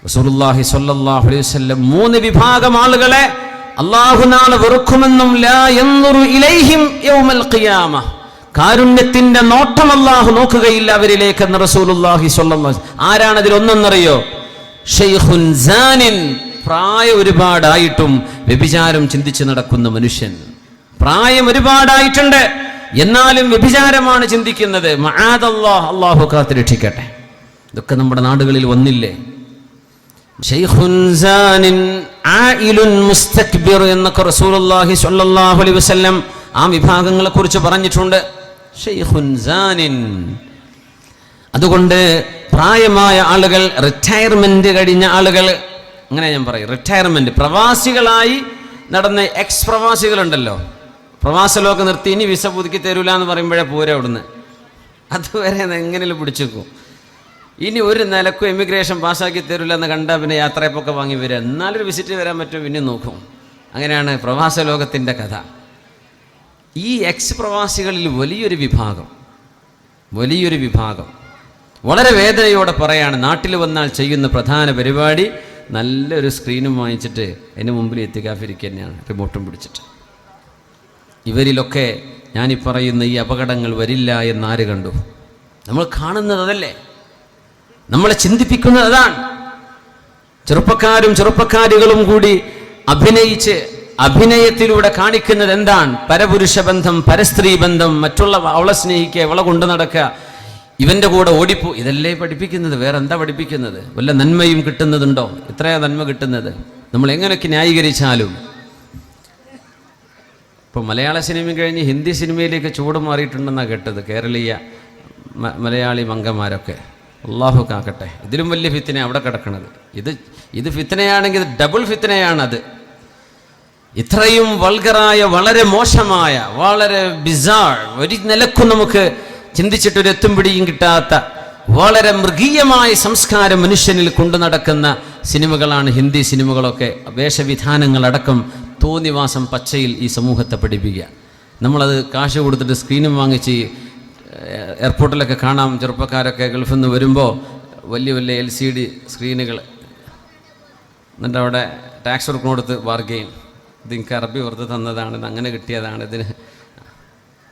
റസൂലുള്ളാഹി സ്വല്ലല്ലാഹു അലൈഹി വസല്ലം 3 വിഭാഗം ആളുകളെ അല്ലാഹു നാളെ വെറുക്കുമെന്നും ലാ യൻദുറു ഇലൈഹിം യൗമൽ ഖിയാമ, കാരുണ്യത്തിന്റെ നോട്ടം അല്ലാഹു നോക്കുകയില്ല അവരിലേക്ക് എന്ന് റസൂലുള്ളാഹി സ്വല്ലല്ലാഹു അലൈഹി വസല്ലം. ആരാണ് അതിൽ ഒന്നെന്നറിയോ? ഷൈഖുൻ സാനിൻ, പ്രായം ഒരുപാടായിട്ടും വ്യഭിചാരം ചിന്തിച്ച് നടക്കുന്ന മനുഷ്യൻ. പ്രായം ഒരുപാടായിട്ടുണ്ട്, എന്നാലും വ്യഭിചാരമാണ് ചിന്തിക്കുന്നത്. മആദല്ലാഹ്, അല്ലാഹു കാത്തുരക്ഷിക്കട്ടെ. ഇതൊക്കെ നമ്മുടെ നാടുകളിൽ വന്നില്ലേ? ഷൈഖുൻ സാനിൻ ആയിലുൻ മുസ്തക്ബിർ എന്നൊക്കെ റസൂലുള്ളാഹി സ്വല്ലല്ലാഹു അലൈഹി വസല്ലം ആ വിഭാഗങ്ങളെ കുറിച്ച് പറഞ്ഞിട്ടുണ്ട്. ഷൈഖുൻ സാനിൻ. അതുകൊണ്ട് പ്രായമായ ആളുകൾ, റിട്ടയർമെന്റ് കഴിഞ്ഞ ആളുകൾ, അങ്ങനെ ഞാൻ പറയും, റിട്ടയർമെന്റ്, പ്രവാസികളായി നടന്ന എക്സ് പ്രവാസികളുണ്ടല്ലോ, പ്രവാസലോകം നിർത്തി ഇനി വിസ പുതുക്കി തരൂല എന്ന് പറയുമ്പോഴേ പോരെ അവിടുന്ന്. അതുവരെ എങ്ങനെയും പിടിച്ചേക്കും. ഇനി ഒരു നിലക്കും എമിഗ്രേഷൻ പാസ്സാക്കി തരില്ല എന്ന് കണ്ടാൽ പിന്നെ യാത്രയപ്പൊക്കെ വാങ്ങി വരിക, എന്നാലൊരു വിസിറ്റ് വരാൻ പറ്റും, പിന്നെ നോക്കും. അങ്ങനെയാണ് പ്രവാസ ലോകത്തിൻ്റെ കഥ. ഈ എക്സ് പ്രവാസികളിൽ വലിയൊരു വിഭാഗം വളരെ വേദനയോടെ പറയാണ്, നാട്ടിൽ വന്നാൽ ചെയ്യുന്ന പ്രധാന പരിപാടി നല്ലൊരു സ്ക്രീനും വാങ്ങിച്ചിട്ട് അതിന് മുമ്പിൽ എത്തിക്കാഫിരിക്കുക തന്നെയാണ്, റിമോട്ടും പിടിച്ചിട്ട്. ഇവരിലൊക്കെ ഞാനീ പറയുന്ന ഈ അപകടങ്ങൾ വരില്ല എന്നാര് കണ്ടു? നമ്മൾ കാണുന്നത് അതല്ലേ, നമ്മളെ ചിന്തിപ്പിക്കുന്നത് അതാണ്. ചെറുപ്പക്കാരും ചെറുപ്പക്കാരികളും കൂടി അഭിനയത്തിലൂടെ കാണിക്കുന്നത് എന്താണ്? പരപുരുഷ ബന്ധം, പരസ്ത്രീ ബന്ധം, മറ്റുള്ള അവളെ സ്നേഹിക്കുക, അവളെ കൊണ്ടു നടക്കുക, ഇവന്റെ കൂടെ ഓടിപ്പോ. ഇതല്ലേ പഠിപ്പിക്കുന്നത്? വേറെ എന്താ പഠിപ്പിക്കുന്നത്? വല്ല നന്മയും കിട്ടുന്നതുണ്ടോ? എത്രയാ നന്മ കിട്ടുന്നത്? നമ്മൾ എങ്ങനെയൊക്കെ ന്യായീകരിച്ചാലും. ഇപ്പോൾ മലയാള സിനിമ കഴിഞ്ഞ് ഹിന്ദി സിനിമയിലേക്ക് ചൂട് മാറിയിട്ടുണ്ടെന്നാണ് കേട്ടത്, കേരളീയ മലയാളി മംഗന്മാരൊക്കെ. അള്ളാഹു കാക്കട്ടെ. ഇതിലും വലിയ ഫിത്തന അവിടെ കിടക്കണത്. ഇത് ഫിത്തനയാണെങ്കിൽ ഡബിൾ ഫിത്തനയാണത്. ഇത്രയും വൾഗറായ, വളരെ മോശമായ, വളരെ ബിസാർ, ഒരു നിലക്കും നമുക്ക് ചിന്തിച്ചിട്ടൊരു എത്തും പിടിയും കിട്ടാത്ത വളരെ മൃഗീയമായ സംസ്കാരം മനുഷ്യനിൽ കൊണ്ടു നടക്കുന്ന സിനിമകളാണ് ഹിന്ദി സിനിമകളൊക്കെ. വേഷവിധാനങ്ങളടക്കം തോന്നിവാസം പച്ചയിൽ ഈ സമൂഹത്തെ പഠിപ്പിക്കുക. നമ്മളത് കാശ് കൊടുത്തിട്ട് സ്ക്രീനും വാങ്ങിച്ച് എയർപോർട്ടിലൊക്കെ കാണാം. ചെറുപ്പക്കാരൊക്കെ ഗൾഫിൽ നിന്ന് വരുമ്പോൾ വലിയ വലിയ LCD സ്ക്രീനുകൾ, എന്നിട്ട് അവിടെ ടാക്സ് കൊടുത്ത് ബാർഗെയിൻ, ഇത് എനിക്ക് അറബി വെറുതെ തന്നതാണ്, ഇത് അങ്ങനെ കിട്ടിയതാണ്, ഇതിന്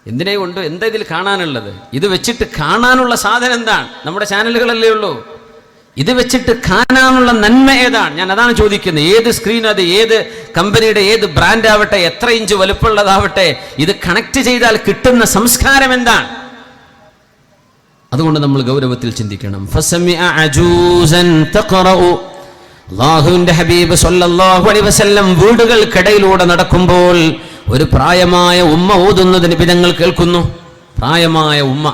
എന്തിനേ കൊണ്ട്, എന്താ ഇതിൽ കാണാനുള്ളത്? ഇത് വെച്ചിട്ട് കാണാനുള്ള സാധനം എന്താണ്? നമ്മുടെ ചാനലുകളല്ലേ ഉള്ളൂ. ഇത് വെച്ചിട്ട് കാണാനുള്ള നന്മ ഏതാണ്? ഞാൻ അതാണ് ചോദിക്കുന്നത്. ഏത് സ്ക്രീൻ, അത് ഏത് കമ്പനിയുടെ, ഏത് ബ്രാൻഡ് ആവട്ടെ, എത്ര ഇഞ്ച് വലുപ്പമുള്ളതാവട്ടെ, ഇത് കണക്ട് ചെയ്താൽ കിട്ടുന്ന സംസ്കാരം എന്താണ്? അതുകൊണ്ട് നമ്മൾ ഗൗരവത്തിൽ ചിന്തിക്കണം. അല്ലാഹുവിന്റെ ഹബീബ് സല്ലല്ലാഹു അലൈഹി വസല്ലം വീടുകൾക്കിടയിലൂടെ നടക്കുമ്പോൾ ഒരു പ്രായമായ ഉമ്മ ഓതുന്നത് നബി തങ്ങൾ കേൾക്കുന്നു. പ്രായമായ ഉമ്മ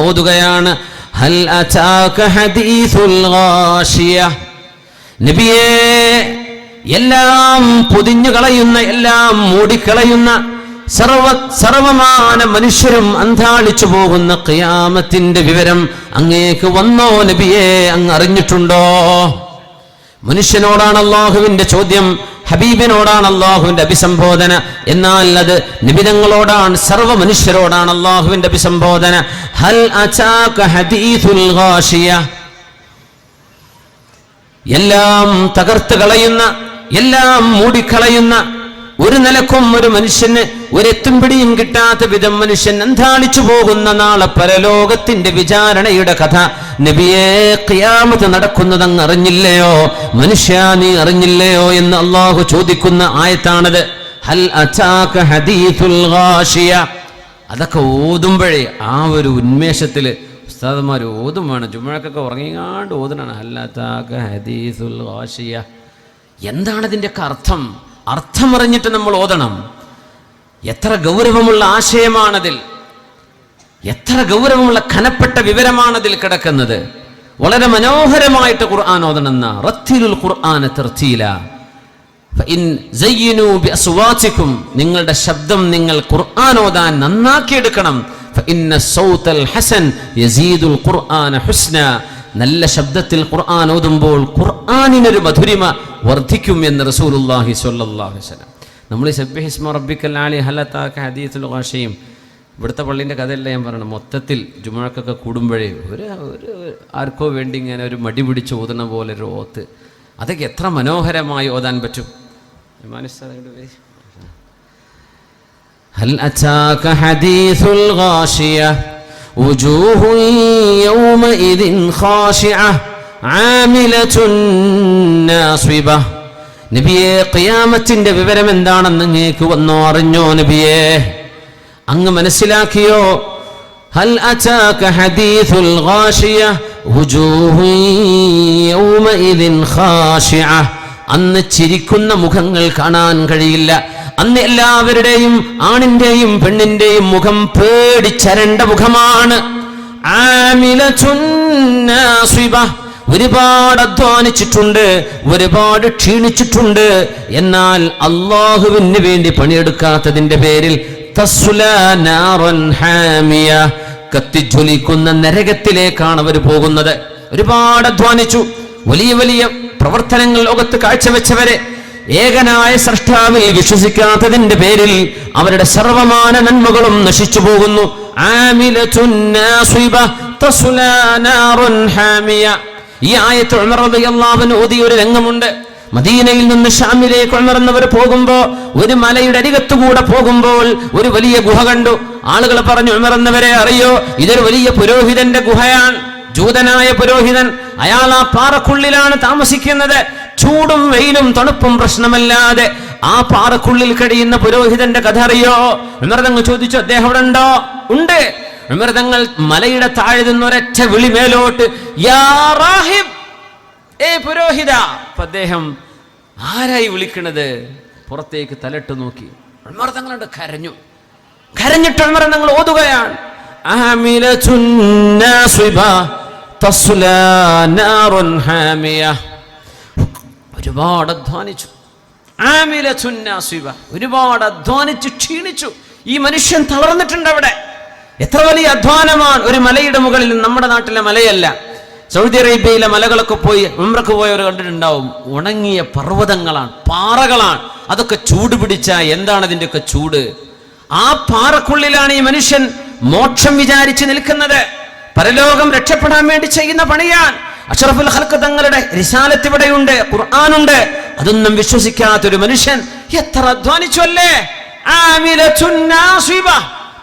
ഓതുകയാണ്, ഹൽ അതാക ഹദീസുൽ ഗാശിയ. നബിയേ, എല്ലാം പൊതിഞ്ഞു കളയുന്ന, എല്ലാം മൂടിക്കളയുന്ന, സർവമാന മനുഷ്യരും അന്താളിച്ചു പോകുന്ന ഖിയാമത്തിന്റെ വിവരം അങ്ങേക്ക് വന്നോ നബിയേ? അങ്ങ് അറിഞ്ഞിട്ടുണ്ടോ? മനുഷ്യനോടാണ് അല്ലാഹുവിന്റെ ചോദ്യം, ഹബീബിനോടാണ് അല്ലാഹുവിന്റെ അഭിസംബോധന. എന്നാൽ അത് നബിതങ്ങളോടാണ്, സർവ്വ മനുഷ്യരോടാണ് അല്ലാഹുവിന്റെ അഭിസംബോധന. ഹൽ അതാക ഹദീസുൽ ഗാശിയ. എല്ലാം തകർത്ത് കളയുന്ന, എല്ലാം മൂടിക്കളയുന്ന, ഒരു നിലക്കും ഒരു മനുഷ്യന് ഒരെത്തും പിടിയും കിട്ടാത്ത വിധം മനുഷ്യൻ അന്താളിച്ചു പോകുന്ന നാളെ പരലോകത്തിന്റെ വിചാരണയുടെ കഥ നബിയേ, ഖിയാമത്ത് നടക്കുന്നത് അങ്ങ് അറിഞ്ഞില്ലയോ? മനുഷ്യ, നീ അറിഞ്ഞില്ലയോ എന്ന് അള്ളാഹു ചോദിക്കുന്ന ആയത്താണത്. ഹൽ അതാക ഹദീസുൽ ഗാശിയ. അതൊക്കെ ഓതുമ്പോഴേ ആ ഒരു ഉന്മേഷത്തിൽ ഉസ്താദന്മാർ ഓതും വേണം. ജുമുഅക്കൊക്കെ ഉറങ്ങിങ്ങാണ്ട് ഓതനാണ് ഹൽ അതാക ഹദീസുൽ ഗാശിയ. എന്താണ് ഇതിൻ്റെയൊക്കെ അർത്ഥം? അർത്ഥം അറിഞ്ഞിട്ട് നമ്മൾ ഓതണം. എത്ര ഗൗരവമുള്ള ആശയമാണതിൽ, എത്ര ഗൗരവമുള്ള കനപ്പെട്ട വിവരമാണതിൽ കിടക്കുന്നത്. വളരെ മനോഹരമായിട്ട് ഖുർആൻ ഓതണമെന്ന റത്തിലുൽ ഖുർആന തർത്തീല. ഫഇൻ സയ്യിനു ബിഅസ്വാതികും, നിങ്ങളുടെ ശബ്ദം നിങ്ങൾ ഖുർആൻ ഓതാൻ നന്നാക്കിയെടുക്കണം. ഫഇന്ന സൗതൽ ഹസൻ യസീദുൽ ഖുർആന ഹുസ്ന. നല്ല ശബ്ദത്തിൽ ഖുർആൻ ഓതുമ്പോൾ ഖുർആനിനൊരു മധുരിമ വർദ്ധിക്കും എന്ന് റസൂലുള്ളാഹി സ്വല്ലല്ലാഹു അലൈഹി വസല്ലം. നമ്മൾ സബ്ബിഹിസ്മ റബ്ബിക്കൽ അലി ഹൽ അതാക ഹദീസുൽ ഗാശിയ ഇവിടുത്തെ പള്ളീൻ്റെ കഥയല്ല ഞാൻ പറയണം. മൊത്തത്തിൽ ജുമുഅക്കൊക്കെ കൂടുമ്പോഴേ ഒരു ആർക്കോ വേണ്ടി ഇങ്ങനെ ഒരു മടി പിടിച്ച് ഓതുന്ന പോലെ ഒരു ഓത്ത്, അതൊക്കെ എത്ര മനോഹരമായി ഓതാൻ പറ്റും. ഹൽ അതാക ഹദീസുൽ ഗാശിയ വുജൂഹുൻ യൗമഇദിൻ ഖാശിഅ ആമിലത്തുൻ നാസിബ. നബിയേ, ഖിയാമത്തിന്റെ വിവരം എന്താണെന്ന് അങ്ങേക്ക് വന്നോ അറിഞ്ഞോ നബിയേ? അങ്ങ് മനസ്സിലാക്കിയോ? ഹൽ അതാക ഹദീസുൽ ഗാശിയ വുജൂഹുൻ യൗമഇദിൻ ഖാശിഅ. അന്ന് ചിരിക്കുന്ന മുഖങ്ങൾ കാണാൻ കഴിയില്ല. അന്ന് എല്ലാവരുടെയും ആണിന്റെയും പെണ്ണിന്റെയും മുഖം പേടിച്ചരണ്ട മുഖമാണ്. ആമിലത്തുൻ നാസിബ. ഒരുപാട് അധ്വാനിച്ചിട്ടുണ്ട്, ഒരുപാട് ക്ഷീണിച്ചിട്ടുണ്ട്. എന്നാൽ അല്ലാഹുവിന് വേണ്ടി പണിയെടുക്കാത്തതിന്റെ പേരിൽ തസ്ലാ നാറൻ ഹാമിയ, കത്തിജ്വലിക്കുന്ന നരകത്തിലേക്കാണ് അവർ പോകുന്നത്. ഒരുപാട് അധ്വാനിച്ചു, വലിയ വലിയ പ്രവർത്തനങ്ങൾ ലോകത്ത് കാഴ്ചവെച്ചവരെ ഏകനായ സ്രഷ്ടാവിൽ വിശ്വസിക്കാത്തതിന്റെ പേരിൽ അവരുടെ സർവമാന നന്മകളും നശിച്ചു പോകുന്നു. ആമിലത്തുൻ നാസിബ തസ്ലാ നാറൻ ഹാമിയ. ഈ ആയത്ത് ഉമർ റളിയല്ലാഹു അൻഹു ഓതിയ ഒരു രംഗമുണ്ട്. മദീനയിൽ നിന്ന് ഷാമിലേക്ക് ഉമർ എന്നവർ പോകുമ്പോ ഒരു മലയുടെ അരികത്തുകൂടെ പോകുമ്പോൾ ഒരു വലിയ ഗുഹ കണ്ടു. ആളുകൾ പറഞ്ഞു, ഉമർ എന്നവരെ അറിയോ, ഇതൊരു വലിയ പുരോഹിതന്റെ ഗുഹയാണ്. ജൂതനായ പുരോഹിതൻ, അയാൾ ആ പാറക്കുള്ളിലാണ് താമസിക്കുന്നത്. ചൂടും വെയിലും തണുപ്പും പ്രശ്നമല്ലാതെ ആ പാറക്കുള്ളിൽ കഴിയുന്ന പുരോഹിതന്റെ കഥ അറിയോ? ഉമർ തങ്ങൾ ചോദിച്ചു, അദ്ദേഹം അവിടെ ഉണ്ടോ? ഉണ്ട്. ഉമർ തങ്ങൾ മലയുടെ താഴെ നിന്നൊരൊറ്റ വിളി മേലോട്ട്, യാ റാഹിബ്, ഏ പുരോഹിത. അപ്പൊ അദ്ദേഹം ആരായി വിളിക്കണത്? പുറത്തേക്ക് തലട്ട് നോക്കി. ഉമർ തങ്ങളുണ്ട് കരഞ്ഞു. കരഞ്ഞിട്ട് ഉമർ തങ്ങൾ ഓതുകയാണ്, ആമിലത്തുൻ നാസിബ തസ്ലാ നാറൻ ഹാമിയ. ഒരുപാട് അധ്വാനിച്ചു. ആമിലത്തുൻ നാസിബ, ഒരുപാട് അധ്വാനിച്ചു ക്ഷീണിച്ചു. ഈ മനുഷ്യൻ തളർന്നിട്ടുണ്ട്. അവിടെ എത്ര വലിയ അധ്വാനമാണ്. ഒരു മലയുടെ മുകളിൽ, നമ്മുടെ നാട്ടിലെ മലയല്ല, സൗദി അറേബ്യയിലെ മലകളൊക്കെ പോയി ഉംറക്ക് പോയവർ കണ്ടിട്ടുണ്ടാവും. ഉണങ്ങിയ പർവ്വതങ്ങളാണ്, പാറകളാണ്. അതൊക്കെ ചൂട് പിടിച്ച എന്താണ് അതിൻ്റെയൊക്കെ ചൂട്. ആ പാറക്കുള്ളിലാണ് ഈ മനുഷ്യൻ മോക്ഷം വിചാരിച്ച് നിൽക്കുന്നത്. പരലോകം രക്ഷപ്പെടാൻ വേണ്ടി ചെയ്യുന്ന പണിയാണ്. അഷ്റഫുൽ ഖൽഖ് തങ്ങളുടെ റിസാലത്ത് ഇവിടെയുണ്ട്, ഖുർആനുണ്ട്. അതൊന്നും വിശ്വസിക്കാത്തൊരു മനുഷ്യൻ എത്ര അധ്വാനിച്ചു അല്ലേ? ആമിലത്തുൻ നാസിബ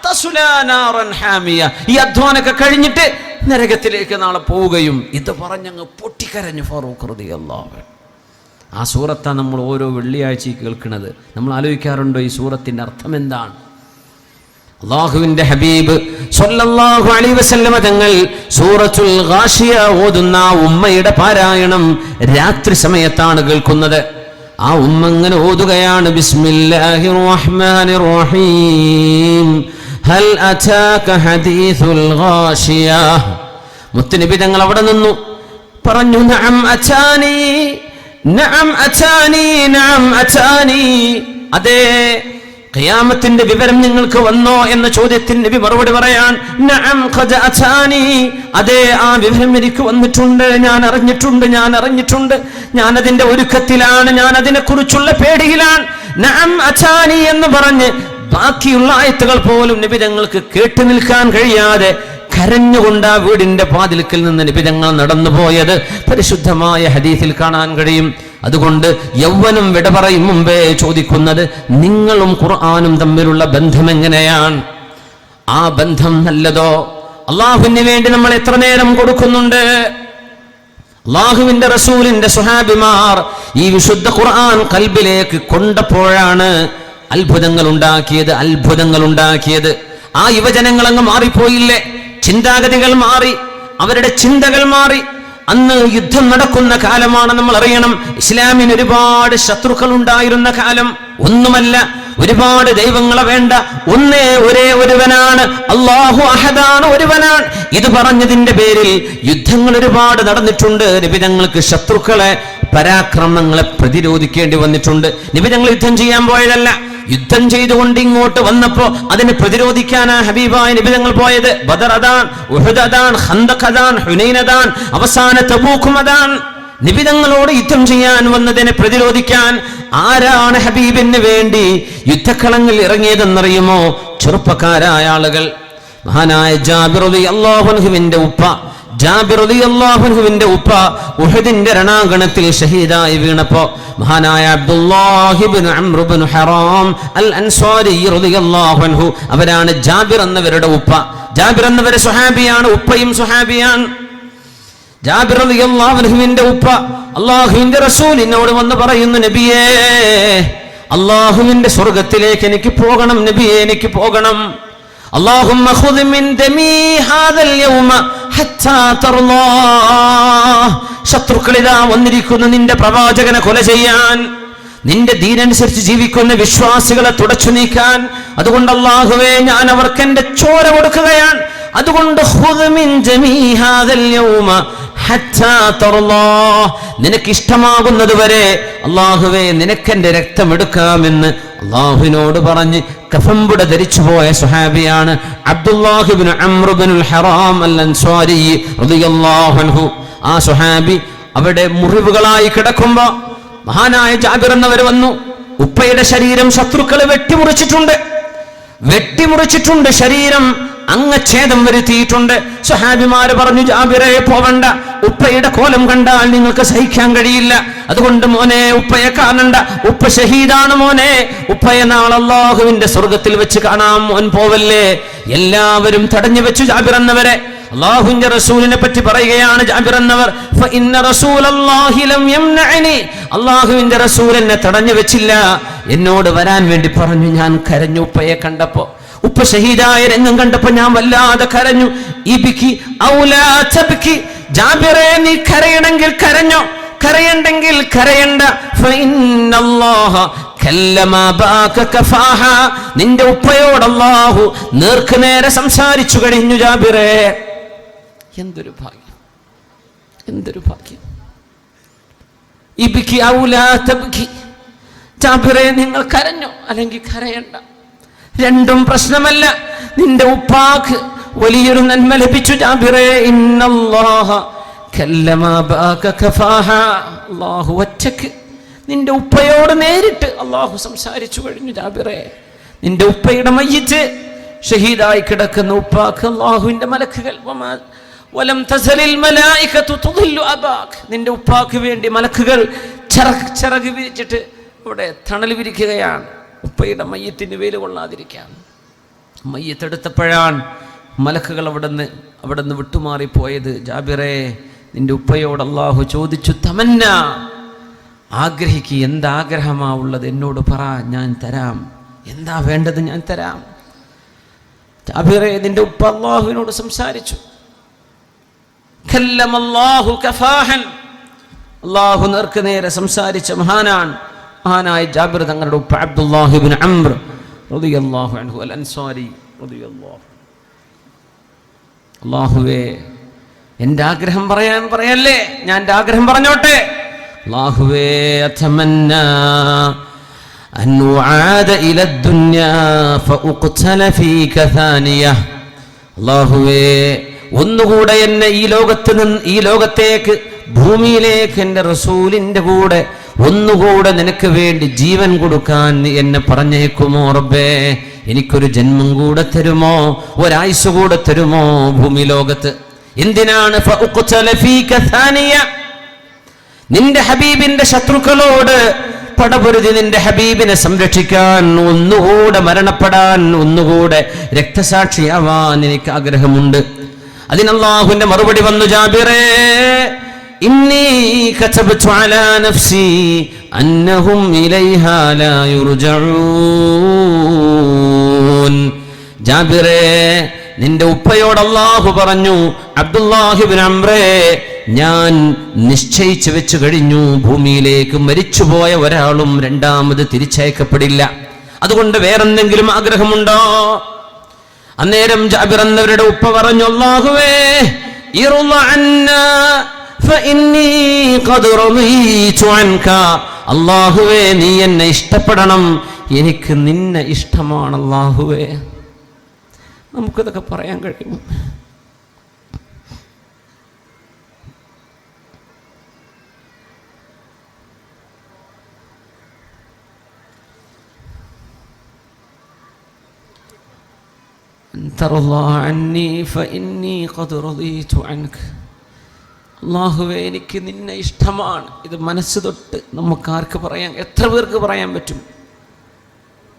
തസ്ലാ നാറൻ ഹാമിയ. ഈ അധ്വാനമൊക്കെ കഴിഞ്ഞിട്ട് നരകത്തിലേക്ക് നാളെ പോവുകയും. ഇത് പറഞ്ഞങ്ങ് പൊട്ടിക്കരഞ്ഞു ഫാറൂഖ് റളിയല്ലാഹു അൻഹു. ആ സൂറത്താണ് നമ്മൾ ഓരോ വെള്ളിയാഴ്ചയും കേൾക്കുന്നത്. നമ്മൾ ആലോചിക്കാറുണ്ടോ ഈ സൂറത്തിൻ്റെ അർത്ഥം എന്താണ്? അല്ലാഹുവിൻ്റെ ഹബീബ് സ്വല്ലല്ലാഹു അലൈഹി വസല്ലമ തങ്ങൾ സൂറത്തുൽ ഗാശിയ ഓതുന്ന ഉമ്മയുടെ പാരായണം രാത്രി സമയത്താണ് കേൾക്കുന്നത്. ആ ഉമ്മ ഇങ്ങനെ ഓതുകയാണ്, ബിസ്മില്ലാഹിർ റഹ്മാനിർ റഹീം ഹൽ അതാക ഹദീസുൽ ഗാശിയ. മുത്തുനബി തങ്ങൾ അവിടെ നിന്നു പറഞ്ഞു, നഅം അതാനി നഅം അതാനി നഅം അതാനി. അതേ, ഖിയാമത്തിന്റെ വിവരം നിങ്ങൾക്ക് വന്നോ എന്ന ചോദ്യത്തിന് നബി മറുപടി പറയാൻ, നഅം ഖദ അതാനി. അതേ, ആ വിവരം എനിക്ക് വന്നിട്ടുണ്ട്, ഞാൻ അറിഞ്ഞിട്ടുണ്ട്. ഞാൻ അതിന്റെ ഒരുക്കത്തിലാണ്, ഞാൻ അതിനെക്കുറിച്ചുള്ള പേടിയിലാണ്. നഅം അതാനി എന്ന് പറഞ്ഞ് ബാക്കിയുള്ള ആയത്തുകൾ പോലും നബി തങ്ങൾക്ക് കേട്ടു നിൽക്കാൻ കഴിയാതെ കരഞ്ഞുകൊണ്ട് ആ വീടിന്റെ വാതിൽക്കൽ നിന്ന് നബി തങ്ങൾ നടന്നുപോയത് പരിശുദ്ധമായ ഹദീസിൽ കാണാൻ കഴിയും. അതുകൊണ്ട് യൗവനം വിട പറയും മുമ്പേ ചോദിക്കുന്നത്, നിങ്ങളും ഖുർആനും തമ്മിലുള്ള ബന്ധം എങ്ങനെയാണ്? ആ ബന്ധം നല്ലതോ? അള്ളാഹുവിന് വേണ്ടി നമ്മൾ എത്ര നേരം കൊടുക്കുന്നുണ്ട്? അള്ളാഹുവിന്റെ റസൂലിന്റെ സ്വഹാബിമാർ ഈ വിശുദ്ധ ഖുർആൻ ഖൽബിലേക്ക് കൊണ്ടപ്പോഴാണ് അത്ഭുതങ്ങൾ ഉണ്ടാക്കിയത്. ആ യുവജനങ്ങൾ അങ്ങ് മാറിപ്പോയില്ലേ? ചിന്താഗതികൾ മാറി, അവരുടെ ചിന്തകൾ മാറി. അന്ന് യുദ്ധം നടക്കുന്ന കാലമാണ്, നമ്മൾ അറിയണം. ഇസ്ലാമിന് ഒരുപാട് ശത്രുക്കൾ ഉണ്ടായിരുന്ന കാലം. ഒന്നുമല്ല, ഒരുപാട് ദൈവങ്ങളെ വേണ്ട, ഒരേ ഒരുവനാണ്, അല്ലാഹു അഹദാണ്, ഒരുവനാണ്. ഇത് പറഞ്ഞതിന്റെ പേരിൽ യുദ്ധങ്ങൾ ഒരുപാട് നടന്നിട്ടുണ്ട്. നബി തങ്ങൾക്ക് ശത്രുക്കളെ, പരാക്രമങ്ങളെ പ്രതിരോധിക്കേണ്ടി വന്നിട്ടുണ്ട്. നബി തങ്ങൾ യുദ്ധം ചെയ്യാൻ പോയതല്ല, യുദ്ധം ചെയ്തുകൊണ്ട് ഇങ്ങോട്ട് വന്നപ്പോ അതിനെ പ്രതിരോധിക്കാനാ ഹബീബായ നബി തങ്ങൾ പോയത്. ബദർ അതാണ്, ഉഹദ് അതാണ്, ഖന്തഖ് അതാണ്, ഹുനൈൻ അതാണ്, അവസാന തബൂക്കും അതാണ്. നബി തങ്ങളോട് യുദ്ധം ചെയ്യാൻ വന്നതിനെ പ്രതിരോധിക്കാൻ ആരാണ് ഹബീബിന് വേണ്ടി യുദ്ധക്കളങ്ങളിൽ ഇറങ്ങിയതെന്നറിയുമോ? ചെറുപ്പക്കാരായ ആളുകൾ. മഹാനായ ജാബിർ റളിയല്ലാഹു അൻഹുവിന്റെ ഉപ്പ, ജാബിർ റളിയല്ലാഹു അൻഹുവിന്റെ ഉപ്പ ഉഹദിന്റെ രണാങ്കണത്തിൽ ഷഹീദായി വീണപ്പോ മഹാനായ അബ്ദുല്ലാഹി ഇബ്നു അംർ ഇബ്നു ഹറാം അൽ അൻസാരി റളിയല്ലാഹു അൻഹു, അവരാണ് ജാബിർ എന്നവരുടെ ഉപ്പ. ജാബിർ എന്നവരെ സ്വഹാബിയാണ്, ഉപ്പയും സ്വഹാബിയാണ്. ജാബിർ റളിയല്ലാഹു അൻഹുവിന്റെ ഉപ്പ അല്ലാഹുവിന്റെ റസൂലിനോട് വന്ന് പറയുന്നു, നബിയേ, അല്ലാഹുവിന്റെ സ്വർഗ്ഗത്തിലേക്ക് എനിക്ക് പോകണം നബിയേ, എനിക്ക് പോകണം. അല്ലാഹുമ്മ ഖുദ് മിൻ ദമി ഹാദൽ യൗമ ഹത്താ തർലാ. ശത്രുക്കളിതാ വന്നിരിക്കുന്നു നിന്റെ പ്രവാചകനെ കൊല ചെയ്യാൻ, നിന്റെ ദീനനുസരിച്ച് ജീവിക്കുന്ന വിശ്വാസികളെ തുടച്ചു നീക്കാൻ. അതുകൊണ്ട് അല്ലാഹുവേ, ഞാൻ അവർക്ക് എന്റെ ചോര കൊടുക്കുകയാണ്. അതുകൊണ്ട് ഖുദ് മിൻ ദമി ഹാദൽ യൗമ ഹത്താ തർലാ, നിനക്ക് ഇഷ്ടമാകുന്നത് വരെ അല്ലാഹുവേ നിനക്കെന്റെ രക്തം എടുക്കാമെന്ന് അല്ലാഹുവിനോട് പറഞ്ഞ് കഫംപുട ധരിച്ചുപോയ സ്വഹാബിയാണ് അബ്ദുല്ലാഹി ഇബ്നു അംർ ഇബ്നുൽ ഹറാം അൽ അൻസാരി റളിയല്ലാഹു അൻഹു. ആ സ്വഹാബി അവിടെ മുറിവുകളായി കിടക്കുമ്പോ മഹാനായ ജാബിർ എന്നവർ വന്നു. ഉപ്പയുടെ ശരീരം ശത്രുക്കളെ വെട്ടിമുറിച്ചിട്ടുണ്ട്, ശരീരം അംഗച്ഛേദം വരുത്തിയിട്ടുണ്ട്. സ്വഹാബിമാര് പറഞ്ഞു, ജാബിറെ പോവണ്ട, ഉപ്പയുടെ കോലം കണ്ടാൽ നിങ്ങൾക്ക് സഹിക്കാൻ കഴിയില്ല. അതുകൊണ്ട് മോനെ ഉപ്പയെ കാണണ്ട, ഉപ്പ ഷഹീദാണ് മോനെ, ഉപ്പയെ നാളെ അല്ലാഹുവിന്റെ സ്വർഗ്ഗത്തിൽ വെച്ച് കാണാം, മോൻ പോവല്ലേ. എല്ലാവരും തടഞ്ഞു വെച്ചു ജാബിർ എന്നവരെ. അല്ലാഹുവിന്റെ റസൂലിനെ പറ്റി പറയുകയാണ് ജാബിർ എന്നവർ, ഫഇന്ന റസൂലല്ലാഹി ലം യംനഅനി, അല്ലാഹുവിന്റെ റസൂൽ എന്നെ തടഞ്ഞു വെച്ചില്ല, എന്നോട് വരാൻ വേണ്ടി പറഞ്ഞു. ഞാൻ കരഞ്ഞു ഉപ്പയെ കണ്ടപ്പോ, ഉപ്പ ഷഹീദായ രംഗം കണ്ടപ്പോ ഞാൻ വല്ലാതെ കരഞ്ഞു. ഇബ്കി ഔലാ തബ്കി, ജാബിറേ നീ കരയണമെങ്കിൽ കരഞ്ഞോ, കരയണ്ടെങ്കിൽ കരയണ്ട. ഫഇന്നല്ലാഹ കല്ലമ ബാക കഫാഹ, നിന്റെ ഉപ്പയോട് അല്ലാഹു നേർക്കുനേരെ സംസാരിച്ചു കഴിഞ്ഞു ജാബിറേ. എന്തൊരു ഭാഗ്യം, എന്തൊരു ഭാഗ്യം. ഇബ്കി ഔലാ തബ്കി, ജാബിറേ നിങ്ങൾ കരഞ്ഞോ അല്ലെങ്കിൽ കരയണ്ട, രണ്ടും പ്രശ്നമല്ല. നിന്റെ ഉപ്പാക്ക് വലിയൊരു നന്മ ലഭിച്ചു ജാബിറേ. ഇന്നല്ലാഹ കല്ലമ ബാക കഫാഹ, അല്ലാഹു ഒറ്റക്ക് നിന്റെ ഉപ്പയോട് നേരിട്ട് അല്ലാഹു സംസാരിച്ചു കഴിഞ്ഞു ജാബിറേ. നിന്റെ ഉപ്പയുടെ മയ്യിത്ത് ഷഹീദായി കിടക്കുന്ന ഉപ്പാക്ക് അല്ലാഹുവിന്റെ മലക്കുകൾ വലം തസലിൽ മലായികതു തുദില്ലു അബാക്, നിന്റെ ഉപ്പാക്ക് വേണ്ടി മലക്കുകൾ ചിറക് വിരിച്ചിട്ട് അവിടെ തണൽ വിരിക്കുകയാണ്, ഉപ്പയുടെ മയ്യത്തിന് വെയിൽ കൊള്ളാതിരിക്കാൻ. മയ്യത്തെടുത്തപ്പോഴാണ് മലക്കുകൾ അവിടുന്ന് വിട്ടുമാറിപ്പോയത്. ജാബിറേ, നിന്റെ ഉപ്പയോട് അല്ലാഹു ചോദിച്ചു, തമന്ന, ആഗ്രഹിക്ക്, എന്താഗ്രഹമാ ഉള്ളത് എന്നോട് പറ, ഞാൻ തരാം, എന്താ വേണ്ടത് ഞാൻ തരാം. ജാബിറേ, നിന്റെ ഉപ്പ അല്ലാഹുവിനോട് സംസാരിച്ചു. കല്ലമല്ലാഹു കഫാഹൻ, അല്ലാഹു നേർക്ക് നേരെ സംസാരിച്ച മഹാനായ ജാബിർ തങ്ങളുടെ ഉപ്പ അബ്ദുല്ലാഹി ഇബ്നു അംർ റളിയല്ലാഹു അൻഹു അൽ അൻസാരി റളിയല്ലാഹു. അല്ലാഹുവേ, എൻ്റെ ആഗ്രഹം പറയല്ലേ, ഞാൻ എൻ്റെ ആഗ്രഹം പറഞ്ഞോട്ടെ. അല്ലാഹുവേ, അതമന്നാ അൻ ഉആദ ഇല ദുനിയാ ഫഉഖ്തല ഫീക സാനിയ, അല്ലാഹുവേ ഒന്നുകൂടെ എന്നെ ഈ ലോകത്തേക്ക് ഭൂമിയിലേക്ക് എൻ്റെ റസൂലിൻ്റെ കൂടെ ഒന്നുകൂടെ നിനക്ക് വേണ്ടി ജീവൻ കൊടുക്കാൻ എന്നെ പറഞ്ഞേക്കുമോ റബ്ബേ. എനിക്കൊരു ജന്മം കൂടെ തരുമോ, ഒരായുസ് കൂടെ തരുമോ ഭൂമി ലോകത്ത്. എന്തിനാണ്? ഫഉഖ്തല ഫീക സാനിയ, നിന്റെ ഹബീബിന്റെ ശത്രുക്കളോട് പടപൊരുതി നിന്റെ ഹബീബിനെ സംരക്ഷിക്കാൻ, ഒന്നുകൂടെ മരണപ്പെടാൻ, ഒന്നുകൂടെ രക്തസാക്ഷിയാവാൻ എനിക്ക് ആഗ്രഹമുണ്ട്. അതിനല്ലാഹുവിന്റെ മറുപടി വന്നു, ജാബിറേ, ഇന്നി കതബതു അലാ നഫ്സി അന്നഹും ഇലൈഹാ ലാ യുർജഊൻ. ജാബിറേ, നിന്റെ ഉപ്പയോട് അല്ലാഹു പറഞ്ഞു, അബ്ദുല്ലാഹി ഇബ്നു അംറേ, ഞാൻ നിശ്ചയിച്ചു വെച്ചു കഴിഞ്ഞു, ഭൂമിയിലേക്ക് മരിച്ചുപോയ ഒരാളും രണ്ടാമത് തിരിച്ചയക്കപ്പെടില്ല. അതുകൊണ്ട് വേറെന്തെങ്കിലും ആഗ്രഹമുണ്ടോ? അന്നേരം ജാബിർ എന്നവരുടെ ഉപ്പ പറഞ്ഞു, അല്ലാഹുവേ, ഇർള അന്നാ ഫഇന്നി ഖദ് റളീതു അൻക, അല്ലാഹുവേ നീ എന്നെ ഇഷ്ടപ്പെടണം, എനിക്ക് നിന്നെ ഇഷ്ടമാണ് അല്ലാഹുവേ. നമുക്കിതൊക്കെ പറയാൻ കഴിയും? അല്ലാഹുവേ, എനിക്ക് നിന്നെ ഇഷ്ടമാണ്. ഇത് മനസ്സ് തൊട്ട് നമുക്കാർക്ക് പറയാൻ, എത്ര പേർക്ക് പറയാൻ പറ്റും?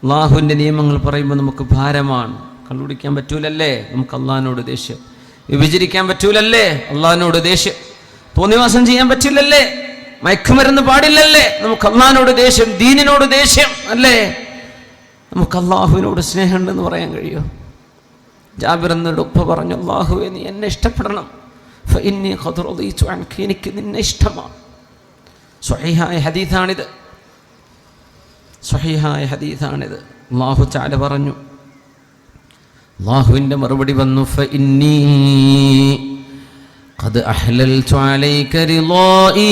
അള്ളാഹുവിൻ്റെ നിയമങ്ങൾ പറയുമ്പോൾ നമുക്ക് ഭാരമാണ്. കള്ളുടിക്കാൻ പറ്റൂലല്ലേ, നമുക്ക് അള്ളാഹിനോട് ദേഷ്യം. വിഭജിക്കാൻ പറ്റൂലല്ലേ, അള്ളാഹിനോട് ദേഷ്യം. തോന്നിവാസം ചെയ്യാൻ പറ്റില്ലല്ലേ, മയക്കുമരുന്ന് പാടില്ലല്ലേ, നമുക്ക് അള്ളാഹിനോട് ദേഷ്യം. ദീനിനോട് ദേഷ്യം അല്ലേ, നമുക്ക് അള്ളാഹുവിനോട് സ്നേഹമുണ്ടെന്ന് പറയാൻ കഴിയുമോ? ജാബിർ എന്നോട് ഉപ്പ പറഞ്ഞു, അല്ലാഹുവേ, നീ എന്നെ ഇഷ്ടപ്പെടണം. ഫഇന്നി ഖദ് റളിതു അൻക, എനിക്ക് നിന്നെ ഇഷ്ടമാണ്. സ്വഹീഹായ ഹദീസാണിത്, സ്വഹീഹായ ഹദീസാണിത്. അല്ലാഹു തആല പറഞ്ഞു, അല്ലാഹുവിൻ്റെ മറുപടി വന്നു, ഫഇന്നി ഖദ് അഹ്ലൽതു അലൈക റിളായി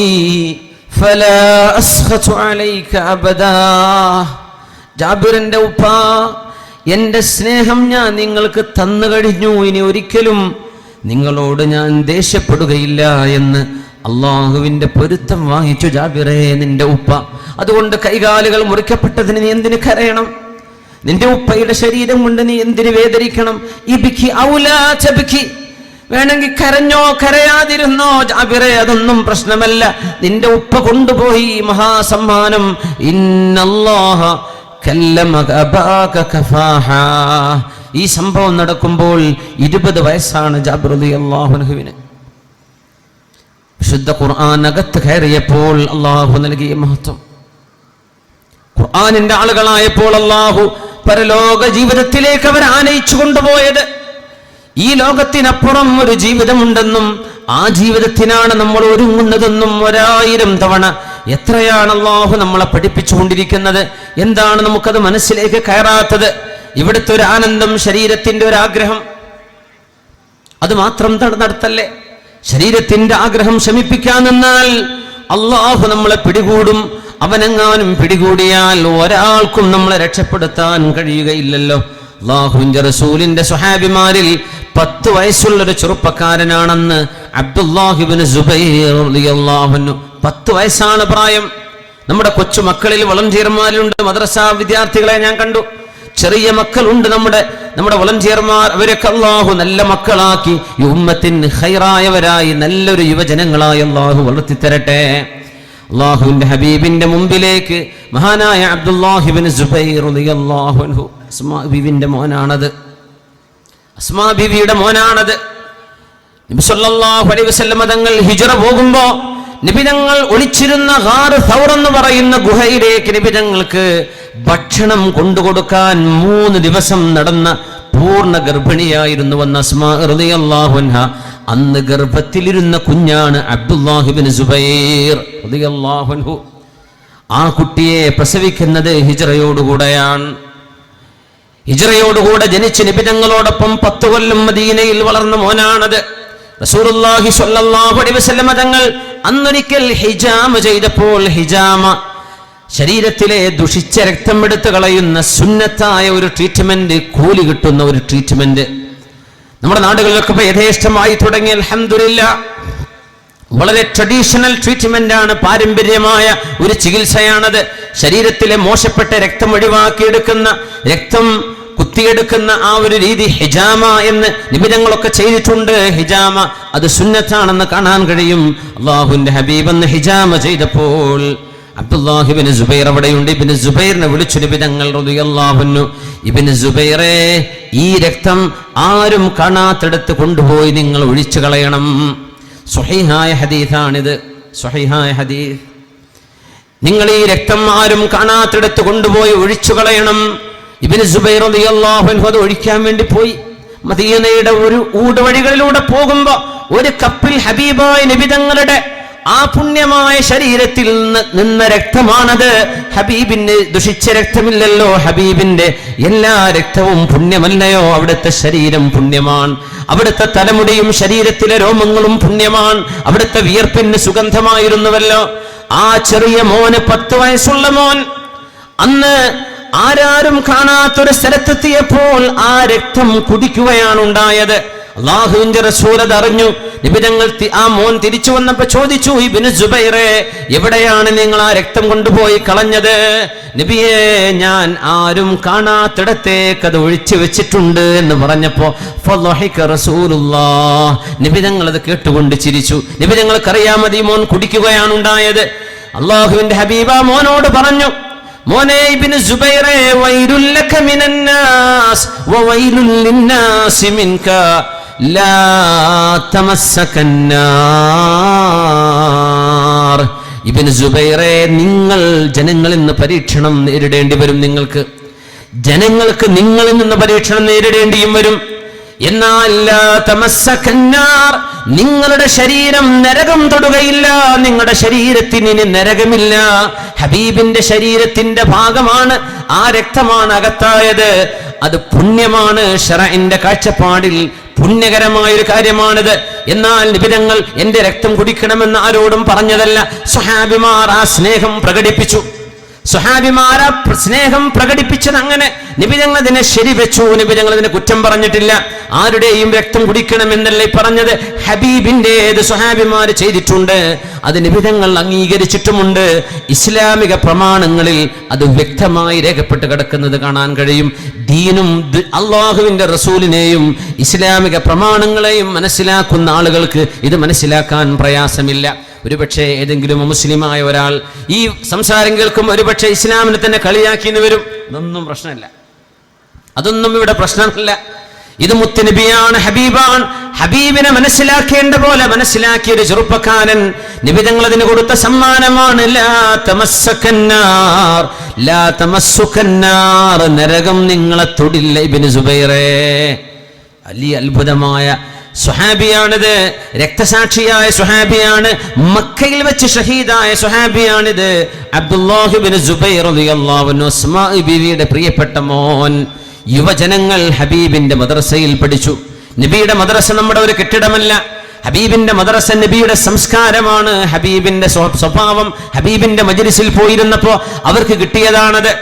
ഫലാ അസ്ഖതു അലൈക അബദാ. ജാബിറിൻ്റെ ഉപ്പ, എൻ്റെ സ്നേഹം ഞാൻ നിങ്ങൾക്ക് തന്നു കഴിഞ്ഞു, ഇനി ഒരിക്കലും നിങ്ങളോട് ഞാൻ ദേഷ്യപ്പെടുകയില്ല എന്ന് അള്ളാഹുവിൻ്റെ പൊരുത്തം വാങ്ങിച്ചു ജാബിറേ നിന്റെ ഉപ്പ. അതുകൊണ്ട് കൈകാലുകൾ മുറിക്കപ്പെട്ടതിന് നീ എന്തിന് കരയണം? നിന്റെ ഉപ്പയുടെ ശരീരം കൊണ്ട് നീ എന്തിന് വേദനിക്കണം? ഇബ്കി ഔലാ തബ്കി, വേണമെങ്കിൽ കരഞ്ഞോ കരയാതിരുന്നോ ജാബിറേ, അതൊന്നും പ്രശ്നമല്ല. നിന്റെ ഉപ്പ കൊണ്ടുപോയി മഹാസമ്മാനം. ഇന്നല്ലാഹ കല്ലമക അബാക കഫാഹാ. ഈ സംഭവം നടക്കുമ്പോൾ 20 വയസ്സാണ് ജാബിർ റളിയല്ലാഹു അൻഹുവിന്. വിശുദ്ധ ഖുർആൻ അകത്ത് കയറിയപ്പോൾ അള്ളാഹു നൽകിയ മഹത്വം, ഖുർആനിന്റെ ആളുകളായപ്പോൾ അള്ളാഹു പരലോക ജീവിതത്തിലേക്ക് അവർ ആനയിച്ചു കൊണ്ടുപോയത്. ഈ ലോകത്തിനപ്പുറം ഒരു ജീവിതമുണ്ടെന്നും ആ ജീവിതത്തിനാണ് നമ്മൾ ഒരുങ്ങുന്നതെന്നും 1000 തവണ എത്രയാണ് അള്ളാഹു നമ്മളെ പഠിപ്പിച്ചുകൊണ്ടിരിക്കുന്നത്. എന്താണ് നമുക്കത് മനസ്സിലേക്ക് കയറാത്തത്? ഇവിടുത്തെ ഒരു ആനന്ദം, ശരീരത്തിന്റെ ഒരു ആഗ്രഹം, അത് മാത്രം നടത്തല്ലേ. ശരീരത്തിന്റെ ആഗ്രഹം ശമിപ്പിക്കാൻ നിന്നാൽ അള്ളാഹു നമ്മളെ പിടികൂടും. അവനെങ്ങാനും പിടികൂടിയാൽ ഒരാൾക്കും നമ്മളെ രക്ഷപ്പെടുത്താൻ കഴിയുകയില്ലല്ലോ. അല്ലാഹുവിന്റെ റസൂലിന്റെ സ്വഹാബിമാരിൽ 10 വയസ്സുള്ളൊരു ചെറുപ്പക്കാരനാണെന്ന് അബ്ദുല്ലാഹി ഇബ്നു സുബൈർ റളിയല്ലാഹു അൻഹു. 10 വയസ്സാണ് പ്രായം. നമ്മുടെ കൊച്ചുമക്കളിൽ വളണ്ടിയർമാരുണ്ട്, മദ്രസ വിദ്യാർത്ഥികളെ ഞാൻ കണ്ടു. ചെറിയ മക്കളുണ്ട് നമ്മുടെ വളണ്ടിയർമാർ. അവരൊക്കെ അല്ലാഹു നല്ല മക്കളാക്കി ഈ ഉമ്മത്തിന് ഖൈറായവരായി നല്ലൊരു യുവജനങ്ങളായി അല്ലാഹു വളർത്തിത്തരട്ടെ. അല്ലാഹുവിന്റെ ഹബീബിന്റെ മുമ്പിലേക്ക് മഹാനായ അബ്ദുല്ലാഹി ഇബ്നു സുബൈർ റളിയല്ലാഹു അൻഹു, അസ്മാ ബീവിന്റെ മോനാണത്, അസ്മാ ബീവിയുടെ മോനാണത്. നബി സല്ലല്ലാഹു അലൈഹി വസല്ലം തങ്ങൾ ഹിജ്റ പോകുമ്പോ നബി തങ്ങൾ ഒളിച്ചിരുന്ന ഗാർ സൗർ എന്ന് പറയുന്ന ഗുഹയിലേക്ക് നബി തങ്ങൾക്ക് ഭക്ഷണം കൊണ്ടുകൊടുക്കാൻ 3 ദിവസം നടന്ന പൂർണ്ണ ഗർഭിണിയായിരുന്നു വന്ന അസ്മാ റളിയല്ലാഹു അൻഹ. അന്ന് ഗർഭത്തിലിരുന്ന കുഞ്ഞാണ് അബ്ദുല്ലാഹി ഇബ്നു സുബൈർ റളിയല്ലാഹു അൻഹു. ആ കുട്ടിയെ പ്രസവിക്കുന്നത് ഹിജ്റയോടുകൂടെയാണ്. ഹിജ്റയോടുകൂടെ ജനിച്ച് നബി തങ്ങളോടൊപ്പം 10 കൊല്ലം മദീനയിൽ വളർന്ന മോനാണത്. റസൂലുള്ളാഹി സ്വല്ലല്ലാഹു അലൈഹി വസല്ലം തങ്ങൾ അന്നൊരിക്കൽ ഹിജാമ ചെയ്തപ്പോൾ, ഹിജാമ ശരീരത്തിലെ ദുഷിച്ച രക്തം എടുത്തു കളയുന്ന സുന്നത്തായ ഒരു ട്രീറ്റ്മെന്റ്, കൂലി കിട്ടുന്ന ഒരു ട്രീറ്റ്മെന്റ് നമ്മുടെ നാടുകളിലൊക്കെ ഇപ്പൊ യഥേഷ്ടമായി തുടങ്ങി. അൽഹംദുലില്ലാഹ്, വളരെ ട്രഡീഷണൽ ട്രീറ്റ്മെന്റ് ആണ്, പാരമ്പര്യമായ ഒരു ചികിത്സയാണത്. ശരീരത്തിലെ മോശപ്പെട്ട രക്തം ഒഴിവാക്കിയെടുക്കുന്ന, രക്തം കുത്തിയെടുക്കുന്ന ആ ഒരു രീതി ഹിജാമ എന്ന് നിബിധങ്ങളൊക്കെ ചെയ്തിട്ടുണ്ട്. ഹിജാമ അത് സുന്നത്താണെന്ന് കാണാൻ കഴിയും. അല്ലാഹുവിന്റെ ഹബീബ് എന്ന് ഹിജാമ ചെയ്തപ്പോൾ അബ്ദുല്ലാഹി ഇബ്നു സുബൈർ അവിടെയുണ്ട്. ഇബ്നു സുബൈറിനെ വിളിച്ചു നബിതങ്ങൾ റളിയല്ലാഹു അൻഹു, ഇബ്നു സുബൈറേ, ഈ രക്തം ആരും കാണാത്തിടത്ത് കൊണ്ടുപോയി നിങ്ങൾ ഒഴിച്ചു കളയണം. സ്വഹീഹായ ഹദീസാണിത്, സ്വഹീഹായ ഹദീസ്. നിങ്ങൾ ഈ രക്തം ആരും കാണാത്തിടത്ത് കൊണ്ടുപോയി ഒഴിച്ചു കളയണം. ഇബ്നു സുബൈർ റളിയല്ലാഹു അൻഹു അത് ഒഴിക്കാൻ വേണ്ടി പോയി. മദീനയുടെ ഒരു ഊടുവഴികളിലൂടെ പോകുമ്പോ ഒരു കപ്പിൽ ഹബീബായ നബിതങ്ങളുടെ ആ പുണ്യമായ ശരീരത്തിൽ നിന്ന രക്തമാണത്. ഹബീബിന് ദുഷിച്ച രക്തമില്ലല്ലോ, ഹബീബിന്റെ എല്ലാ രക്തവും പുണ്യമല്ലയോ? അവിടുത്തെ ശരീരം പുണ്യമാണ്, അവിടുത്തെ തലമുടിയും ശരീരത്തിലെ രോമങ്ങളും പുണ്യമാണ്, അവിടുത്തെ വിയർപ്പിന് സുഗന്ധമായിരുന്നുവല്ലോ. ആ ചെറിയ മോന്, 10 വയസ്സുള്ള മോൻ, അന്ന് ആരാരും കാണാത്തൊരു സ്ഥലത്തെത്തിയപ്പോൾ ആ രക്തം കുടിക്കുകയാണ് ഉണ്ടായത്. അള്ളാഹുവിന്റെ റസൂൽ അത് അറിഞ്ഞു. നബി തങ്ങൾ ആ മോൻ തിരിച്ചു വന്നപ്പോ ചോദിച്ചു, ഇബ്നു സുബൈറേ, എവിടെയാണ് നിങ്ങൾ ആ രക്തം കൊണ്ടുപോയി കളഞ്ഞത്? നബിയെ, ഞാൻ ആരും കാണാത്തിടത്തേക്ക് അത് ഒഴിച്ചു വെച്ചിട്ടുണ്ട് എന്ന് പറഞ്ഞപ്പോ ഫളഹിക റസൂലുള്ളാഹ്, നബി തങ്ങൾ അത് കേട്ടുകൊണ്ട് ചിരിച്ചു. നബി തങ്ങൾക്കറിയാമത് ഈ മോൻ കുടിക്കുകയാണ് ഉണ്ടായത്. അള്ളാഹുവിന്റെ ഹബീബ മോനോട് പറഞ്ഞു, മോനെ ഇബ്നു സുബൈറേ, വൈലുൽ ലക മിനൻ നാസ് വവൈലുൽ ലിന്നാസി മിൻക ലാ തമസ്സകന്നാർ. ഇബ്നു സുബൈറേ, നിങ്ങൾ ജനങ്ങളിൽ നിന്ന് പരീക്ഷണം നേരിടേണ്ടി വരും. ജനങ്ങൾക്ക് നിങ്ങളിൽ നിന്ന് പരീക്ഷണം നേരിടേണ്ടിയും വരും. എന്നാൽ നിങ്ങളുടെ ശരീരം നരകം തൊടുകയില്ല, നിങ്ങളുടെ ശരീരത്തിന് ഇനി നരകമില്ല. ഹബീബിന്റെ ശരീരത്തിന്റെ ഭാഗമാണ്, ആ രക്തമാണ് അകത്തായത്. അത് പുണ്യമാണ്, ശറഇന്റെ കാഴ്ചപ്പാടിൽ പുണ്യകരമായൊരു കാര്യമാണിത്. എന്നാൽ നിബിതങ്ങൾ എന്റെ രക്തം കുടിക്കണമെന്ന് ആരോടും പറഞ്ഞതല്ല. സ്വഹാബിമാർ ആ സ്നേഹം പ്രകടിപ്പിച്ചു. സ്വഹാബിമാരാ സ്നേഹം പ്രകടിപ്പിച്ചത് അങ്ങനെ. നിബിതങ്ങൾ അതിനെ ശരിവെച്ചു, നിബിതങ്ങൾ അതിനെ കുറ്റം പറഞ്ഞിട്ടില്ല. ആരുടെയും രക്തം കുടിക്കണമെന്നല്ലേ പറഞ്ഞത്, ഹബീബിന്റേത് സ്വഹാബിമാര് ചെയ്തിട്ടുണ്ട്, അത് നിബിതങ്ങൾ അംഗീകരിച്ചിട്ടുമുണ്ട്. ഇസ്ലാമിക പ്രമാണങ്ങളിൽ അത് വ്യക്തമായി രേഖപ്പെട്ട് കിടക്കുന്നത് കാണാൻ കഴിയും. ദീനും അള്ളാഹുവിന്റെ റസൂലിനെയും ഇസ്ലാമിക പ്രമാണങ്ങളെയും മനസ്സിലാക്കുന്ന ആളുകൾക്ക് ഇത് മനസ്സിലാക്കാൻ പ്രയാസമില്ല. ഒരുപക്ഷെ ഏതെങ്കിലും മുസ്ലിമായ ഒരാൾ ഈ സംസാരം കേൾക്കും, ഒരുപക്ഷെ ഇസ്ലാമിനെ തന്നെ കളിയാക്കിന്ന് വരും. അതൊന്നും പ്രശ്നമല്ല, അതൊന്നും ഇവിടെ പ്രശ്നമല്ല. ഇത് മുത്തുനബിയാണ്, ഹബീബാണ്. ഹബീബിനെ മനസ്സിലാക്കേണ്ട പോലെ മനസ്സിലാക്കിയ ഒരു ചെറുപ്പക്കാരൻ. നിബിതങ്ങൾ അതിന് കൊടുത്ത സമ്മാനമാണ്, ലാ തമസ്സകന്നാർ, ലാ തമസ്സുകന്നാർ, നരകം നിങ്ങളെ തൊടില്ല. ഇബ്നു സുബൈറേ, വലിയ അത്ഭുതമായ സ്വഹാബിയാണിത്, രക്തസാക്ഷിയായ സ്വഹാബിയാണ്, മക്കയിൽ വെച്ച് ഷഹീദായ സ്വഹാബിയാണിത്. അബ്ദുല്ലാഹി ഇബ്നു സുബൈർ റളിയല്ലാഹു അൻഹു, അസ്മാ ബീവിയുടെ പ്രിയപ്പെട്ട മോൻ. യുവജനങ്ങൾ ഹബീബിന്റെ മദ്രസയിൽ പഠിച്ചു. നബിയുടെ മദ്രസ നമ്മുടെ ഒരു കെട്ടിടമല്ല, ഹബീബിന്റെ മദ്രസ നബിയുടെ സംസ്കാരമാണ്, ഹബീബിന്റെ സ്വഭാവം. ഹബീബിന്റെ മജ്ലിസിൽ പോയിരുന്നപ്പോ അവർക്ക് കിട്ടിയതാണത്.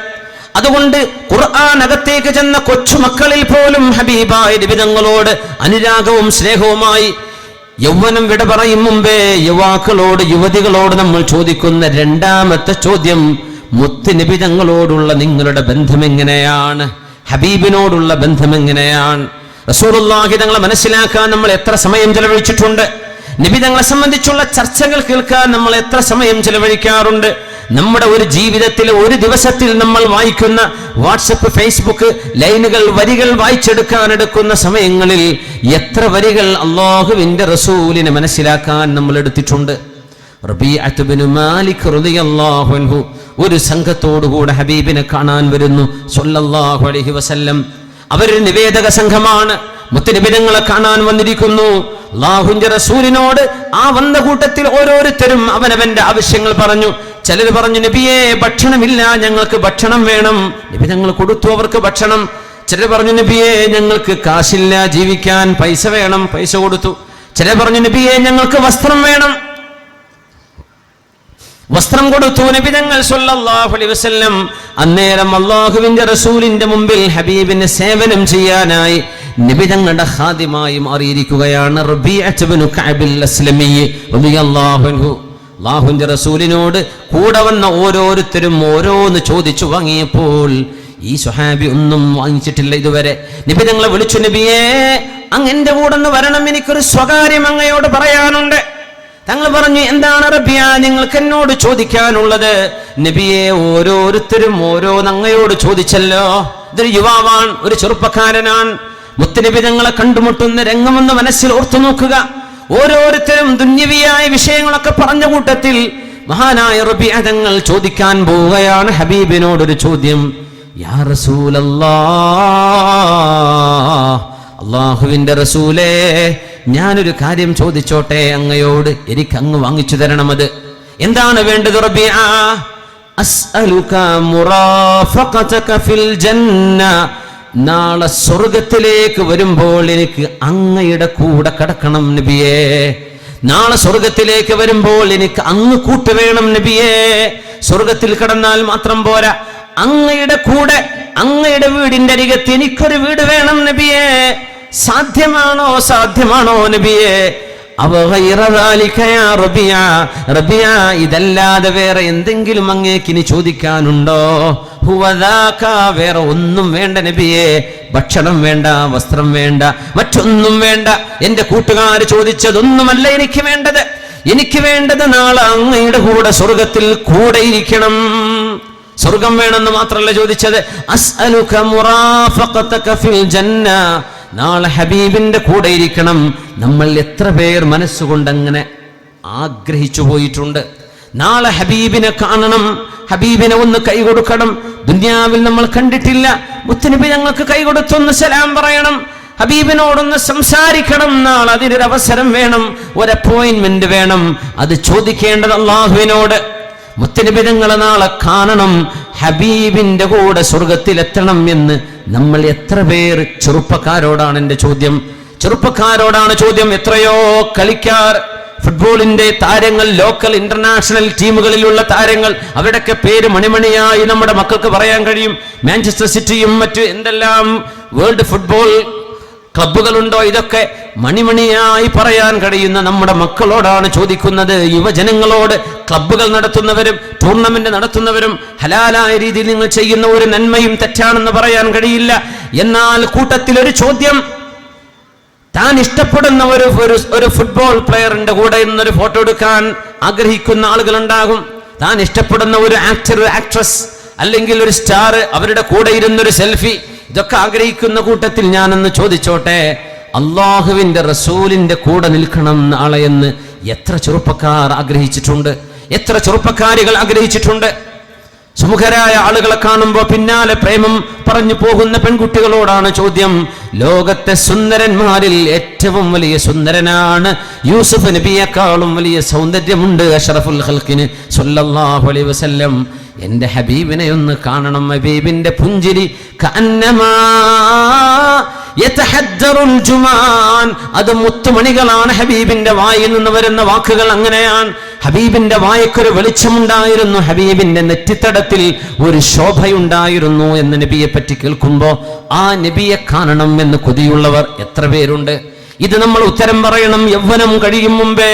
അതുകൊണ്ട് ഖുർആൻ അകത്തേക്ക് ചെന്ന കൊച്ചുമക്കളിൽ പോലും ഹബീബായ നബിതങ്ങളോട് അനുരാഗവും സ്നേഹവുമായി. യൗവനം വിട പറയും മുമ്പേ യുവാക്കളോട്, യുവതികളോട് നമ്മൾ ചോദിക്കുന്ന രണ്ടാമത്തെ ചോദ്യം, മുത്ത് നബിതങ്ങളോടുള്ള നിങ്ങളുടെ ബന്ധം എങ്ങനെയാണ്? ഹബീബിനോടുള്ള ബന്ധം എങ്ങനെയാണ്? റസൂലുള്ളാഹി തങ്ങളെ മനസ്സിലാക്കാൻ നമ്മൾ എത്ര സമയം ചെലവഴിച്ചിട്ടുണ്ട്? നബി തങ്ങളെ സംബന്ധിച്ചുള്ള ചർച്ചകൾ കേൾക്കാൻ നമ്മൾ എത്ര സമയം ചെലവഴിക്കാറുണ്ട്? നമ്മുടെ ഒരു ജീവിതത്തിൽ, ഒരു ദിവസത്തിൽ നമ്മൾ വായിക്കുന്ന വാട്സപ്പ്, ഫേസ്ബുക്ക് ലൈനുകൾ, വരികൾ വായിച്ചെടുക്കാൻ എടുക്കുന്ന സമയങ്ങളിൽ എത്ര വരികൾ അല്ലാഹുവിന്റെ റസൂലിനെ മനസ്സിലാക്കാൻ നമ്മൾ എടുത്തിട്ടുണ്ട്? റബീഅത്ത് ഇബ്നു മാലിക് റളിയല്ലാഹു അൻഹു ഒരു സംഘത്തോടുകൂടെ ഹബീബിനെ കാണാൻ വരുന്നു സ്വല്ലല്ലാഹു അലൈഹി വസല്ലം. അവരൊരു നിവേദക സംഘമാണ്. മുത്തുനബിതങ്ങളെ കാണാൻ വന്നിരിക്കുന്നു. അല്ലാഹുവിന്റെ റസൂലിനോട് ആ വന്ന കൂട്ടത്തിൽ ഓരോരുത്തരും അവനവന്റെ ആവശ്യങ്ങൾ പറഞ്ഞു. ചിലർ പറഞ്ഞു, നബിയെ ഭക്ഷണമില്ല, ഞങ്ങൾക്ക് ഭക്ഷണം വേണം. നബി തങ്ങൾ കൊടുത്തു അവർക്ക് ഭക്ഷണം. ചിലർ പറഞ്ഞു, നബിയെ ഞങ്ങൾക്ക് കാശില്ല, ജീവിക്കാൻ പൈസ വേണം, പൈസ കൊടുത്തു. ചിലർ പറഞ്ഞു, നബിയെ ഞങ്ങൾക്ക് വസ്ത്രം വേണം, വസ്ത്രം കൊടുത്തു. നബി തങ്ങൾ സ്വല്ലല്ലാഹു അലൈഹി വസല്ലം അന്നേരം അല്ലാഹുവിന്റെ റസൂലിന്റെ മുമ്പിൽ ഹബീബിനെ സേവനം ചെയ്യാനായി നബി തങ്ങളുടെ ഖാദിമായി മാറിയിരിക്കുകയാണ് റബീഅത്ത് ഇബ്നു കഅബിൽ അസ്ലമി റളിയല്ലാഹു അൻഹു. അല്ലാഹുവിന്റെ റസൂലിനോട് കൂടെ വന്ന ഓരോരുത്തരും ഓരോന്ന് ചോദിച്ചു വാങ്ങിയപ്പോൾ ഈ സ്വഹാബി ഒന്നും വാങ്ങിച്ചിട്ടില്ല ഇതുവരെ. നബി തങ്ങളെ വിളിച്ചു, നബിയേ അങ്ങ് എന്റെ കൂടെ ഒന്ന് വരണം, എനിക്കൊരു സ്വകാര്യം അങ്ങയോട് പറയാനുണ്ട്. തങ്ങൾ പറഞ്ഞു, എന്താണ് റബിയ നിങ്ങൾക്ക് എന്നോട് ചോദിക്കാനുള്ളത്? നബിയെ ഓരോരുത്തരും ഓരോന്ന് അങ്ങയോട് ചോദിച്ചല്ലോ. ഇതൊരു യുവാവാണ്, ഒരു ചെറുപ്പക്കാരനാണ്. മുത്തുനബി തങ്ങളെ കണ്ടുമുട്ടുന്ന രംഗമൊന്ന് മനസ്സിൽ ഓർത്തു നോക്കുക. ഓരോരുത്തരും ദുന്യവിയായ വിഷയങ്ങളൊക്കെ പറഞ്ഞ കൂട്ടത്തിൽ മഹാനായ റബിയ തങ്ങൾ ചോദിക്കാൻ പോവുകയാണ് ഹബീബിനോടൊരു ചോദ്യം. യാ റസൂലല്ലാഹ്, അല്ലാഹുവിന്റെ റസൂലേ, ഞാനൊരു കാര്യം ചോദിച്ചോട്ടെ അങ്ങയോട്, എനിക്ക് അങ്ങ് വാങ്ങിച്ചു തരണം. അത് എന്താണ് വേണ്ടത് റബിയ? അസ്അലുക മുറാഫഖതക ഫിൽ ജന്ന, നാളെ സ്വർഗത്തിലേക്ക് വരുമ്പോൾ എനിക്ക് അങ്ങയുടെ കൂടെ കടക്കണം നബിയേ. നാളെ സ്വർഗത്തിലേക്ക് വരുമ്പോൾ എനിക്ക് അങ്ങ് കൂട്ട് വേണം നബിയേ. സ്വർഗത്തിൽ കടന്നാൽ മാത്രം പോരാ, അങ്ങയുടെ കൂടെ, അങ്ങയുടെ വീടിന്റെ അരികത്ത് എനിക്കൊരു വീട് വേണം നബിയേ. സാധ്യമാണോ നബിയെ? റബിയ, ഇതല്ലാതെ വേറെ എന്തെങ്കിലും അങ്ങേക്കിനി ചോദിക്കാനുണ്ടോ? ഹുവദാക, വേറെ ഒന്നും വേണ്ട നബിയെ. ഭക്ഷണം വേണ്ട, വസ്ത്രം വേണ്ട, മറ്റൊന്നും വേണ്ട. എന്റെ കൂട്ടുകാർ ചോദിച്ചതൊന്നുമല്ല എനിക്ക് വേണ്ടത്. എനിക്ക് വേണ്ടത് നാളെ അങ്ങയുടെ കൂടെ സ്വർഗത്തിൽ കൂടെ ഇരിക്കണം. സ്വർഗം വേണമെന്ന് മാത്രമല്ല ചോദിച്ചത്. അസ്അലുക മുറാഫഖതക ഫിൽ ജന്ന, നാളെ ഹബീബിന്റെ കൂടെ ഇരിക്കണം. നമ്മൾ എത്ര പേർ മനസ്സുകൊണ്ട് അങ്ങനെ ആഗ്രഹിച്ചു പോയിട്ടുണ്ട്. നാളെ ഹബീബിനെ കാണണം, ഹബീബിനെ ഒന്ന് കൈ കൊടുക്കണം. ദുനിയാവിൽ നമ്മൾ കണ്ടിട്ടില്ല. മുത്തുനബി ഞങ്ങൾക്ക് കൈ കൊടുത്തൊന്ന് സലാം പറയണം, ഹബീബിനോടൊന്ന് സംസാരിക്കണം. നാളെ അതിനൊരു അവസരം വേണം, ഒരു അപ്പോയിന്റ്മെന്റ് വേണം. അത് ചോദിക്കേണ്ടത് അള്ളാഹുവിനോട്. മുത്തുനബി ഞങ്ങളെ നാളെ കാണണം, ഹബീബിന്റെ കൂടെ സ്വർഗത്തിലെത്തണം എന്ന് നമ്മൾ എത്ര പേർ? ചെറുപ്പക്കാരോടാണ് എൻ്റെ ചോദ്യം, ചെറുപ്പക്കാരോടാണ് ചോദ്യം. എത്രയോ കളിക്കാർ, ഫുട്ബോളിന്റെ താരങ്ങൾ, ലോക്കൽ ഇന്റർനാഷണൽ ടീമുകളിലുള്ള താരങ്ങൾ, അവരുടെയൊക്കെ പേര് മണിമണിയായി നമ്മുടെ മക്കൾക്ക് പറയാൻ കഴിയും. മാഞ്ചസ്റ്റർ സിറ്റിയും മറ്റു എന്തെല്ലാം വേൾഡ് ഫുട്ബോൾ ക്ലബ്ബുകളുണ്ടോ, ഇതൊക്കെ മണിമണിയായി പറയാൻ കഴിയുന്ന നമ്മുടെ മക്കളോടാണ് ചോദിക്കുന്നത്, യുവജനങ്ങളോട്. ക്ലബ്ബുകൾ നടത്തുന്നവരും ടൂർണമെന്റ് നടത്തുന്നവരും ഹലാലായ രീതിയിൽ നിങ്ങൾ ചെയ്യുന്ന ഒരു നന്മയും തെറ്റാണെന്ന് പറയാൻ കഴിയില്ല. എന്നാൽ കൂട്ടത്തിൽ ഒരു ചോദ്യം, താൻ ഇഷ്ടപ്പെടുന്ന ഒരു ഫുട്ബോൾ പ്ലെയറിന്റെ കൂടെ ഇന്നൊരു ഫോട്ടോ എടുക്കാൻ ആഗ്രഹിക്കുന്ന ആളുകളുണ്ടാകും. താൻ ഇഷ്ടപ്പെടുന്ന ഒരു ആക്ടർ, ആക്ട്രസ് അല്ലെങ്കിൽ ഒരു സ്റ്റാർ, അവരുടെ കൂടെ ഇരുന്നൊരു സെൽഫി, ഇതൊക്കെ ആഗ്രഹിക്കുന്ന കൂട്ടത്തിൽ ഞാനൊന്ന് ചോദിച്ചോട്ടെ, അള്ളാഹുവിന്റെ റസൂലിന്റെ കൂടെ നിൽക്കണം നാളെ എന്ന് എത്ര ചെറുപ്പക്കാർ ആഗ്രഹിച്ചിട്ടുണ്ട്? എത്ര ചെറുപ്പക്കാരികൾ ആഗ്രഹിച്ചിട്ടുണ്ട്? സുമുഖരായ ആളുകളെ കാണുമ്പോൾ പിന്നാലെ പ്രേമം പറഞ്ഞു പോകുന്ന പെൺകുട്ടികളോടാണ് ചോദ്യം. ലോകത്തെ സുന്ദരന്മാരിൽ ഏറ്റവും വലിയ സുന്ദരനാണ് യൂസുഫ് നബിയെക്കാളും വലിയ സൗന്ദര്യമുണ്ട് അഷ്റഫുൽ ഖൽഖിന് സ്വല്ലല്ലാഹു അലൈഹി വസല്ലം. എന്റെ ഹബീബിനെ ഒന്ന് കാണണം. ഹബീബിന്റെ പുഞ്ചിരി കഅന്നമാ യതഹദ്ദറുൽ ജുമാൻ, അത് മുത്തുമണികളാണ്. ഹബീബിന്റെ വായിൽ നിന്ന് വരുന്ന വാക്കുകൾ അങ്ങനെയാണ്. ഹബീബിന്റെ വായക്കൊരു വെളിച്ചമുണ്ടായിരുന്നു, ഹബീബിന്റെ നെറ്റിത്തടത്തിൽ ഒരു ശോഭയുണ്ടായിരുന്നു എന്ന് നബിയെ പറ്റി കേൾക്കുമ്പോൾ ആ നബിയെ കാണണം എന്ന് കൊതിയുള്ളവർ എത്ര പേരുണ്ട്? ഇത് നമ്മൾ ഉത്തരം പറയണം. യൗവനം കഴിയും മുമ്പേ,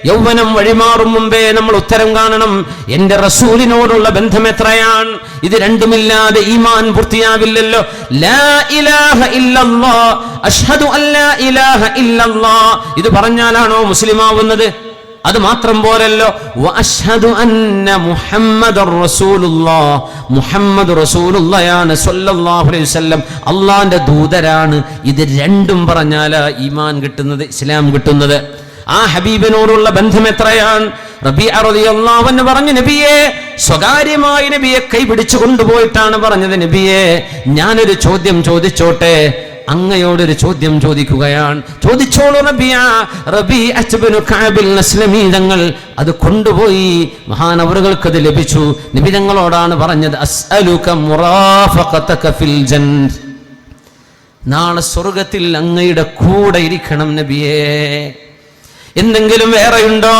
യൗവനം വഴിമാറും മുമ്പേ നമ്മൾ ഉത്തരം കാണണം. എന്റെ റസൂലിനോടുള്ള ബന്ധം എത്രയാണ്? ഇത് രണ്ടുമില്ലാതെ ഈമാൻ പൂർത്തിയാവില്ലല്ലോ. ലാ ഇലാഹ ഇല്ലല്ലാഹ്, അഷ്ഹദു അല്ലാ ഇലാഹ ഇല്ലല്ലാഹ്, ഇത് പറഞ്ഞാലാണോ മുസ്ലിമാവുന്നത്? അത് മാത്രം പോരല്ലോ. വഅശ്ഹദു അന്ന മുഹമ്മദുർ റസൂലുള്ളാഹ്, മുഹമ്മദ് റസൂലുള്ളാഹാണ് സ്വല്ലല്ലാഹു അലൈഹി വസല്ലം, അള്ളാന്റെ ദൂതരാണ്. ഇത് രണ്ടും പറഞ്ഞാലാ ഈമാൻ കിട്ടുന്നത്, ഇസ്ലാം കിട്ടുന്നത്. ആ ഹബീബിനോടുള്ള ബന്ധം എത്രയാണ്? റബീഅ റളിയല്ലാഹു അൻഹു പറഞ്ഞു, നബിയെ, സ്വകാര്യമായി നബിയെ കൈപിടിച്ചു കൊണ്ടുപോയിട്ടാണ് പറഞ്ഞത്, നബിയെ ഞാനൊരു ചോദ്യം ചോദിച്ചോട്ടെ? അങ്ങയോടൊരു ചോദ്യം ചോദിക്കുകയാണ്. ചോദിച്ചോളൂ റബീഅ ഇബ്നു കഅബിൽ അസ്ലമി തങ്ങൾ അത് കൊണ്ടുപോയി. മഹാനവറുകൾക്ക് അത് ലഭിച്ചു. നബി തങ്ങളോടാണ് പറഞ്ഞത്, അസ്അലുക മുറാഫഖതക ഫിൽ ജന്ന, നാളെ സ്വർഗത്തിൽ അങ്ങയുടെ കൂടെ ഇരിക്കണം നബിയേ. എന്തെങ്കിലും വേറെയുണ്ടോ?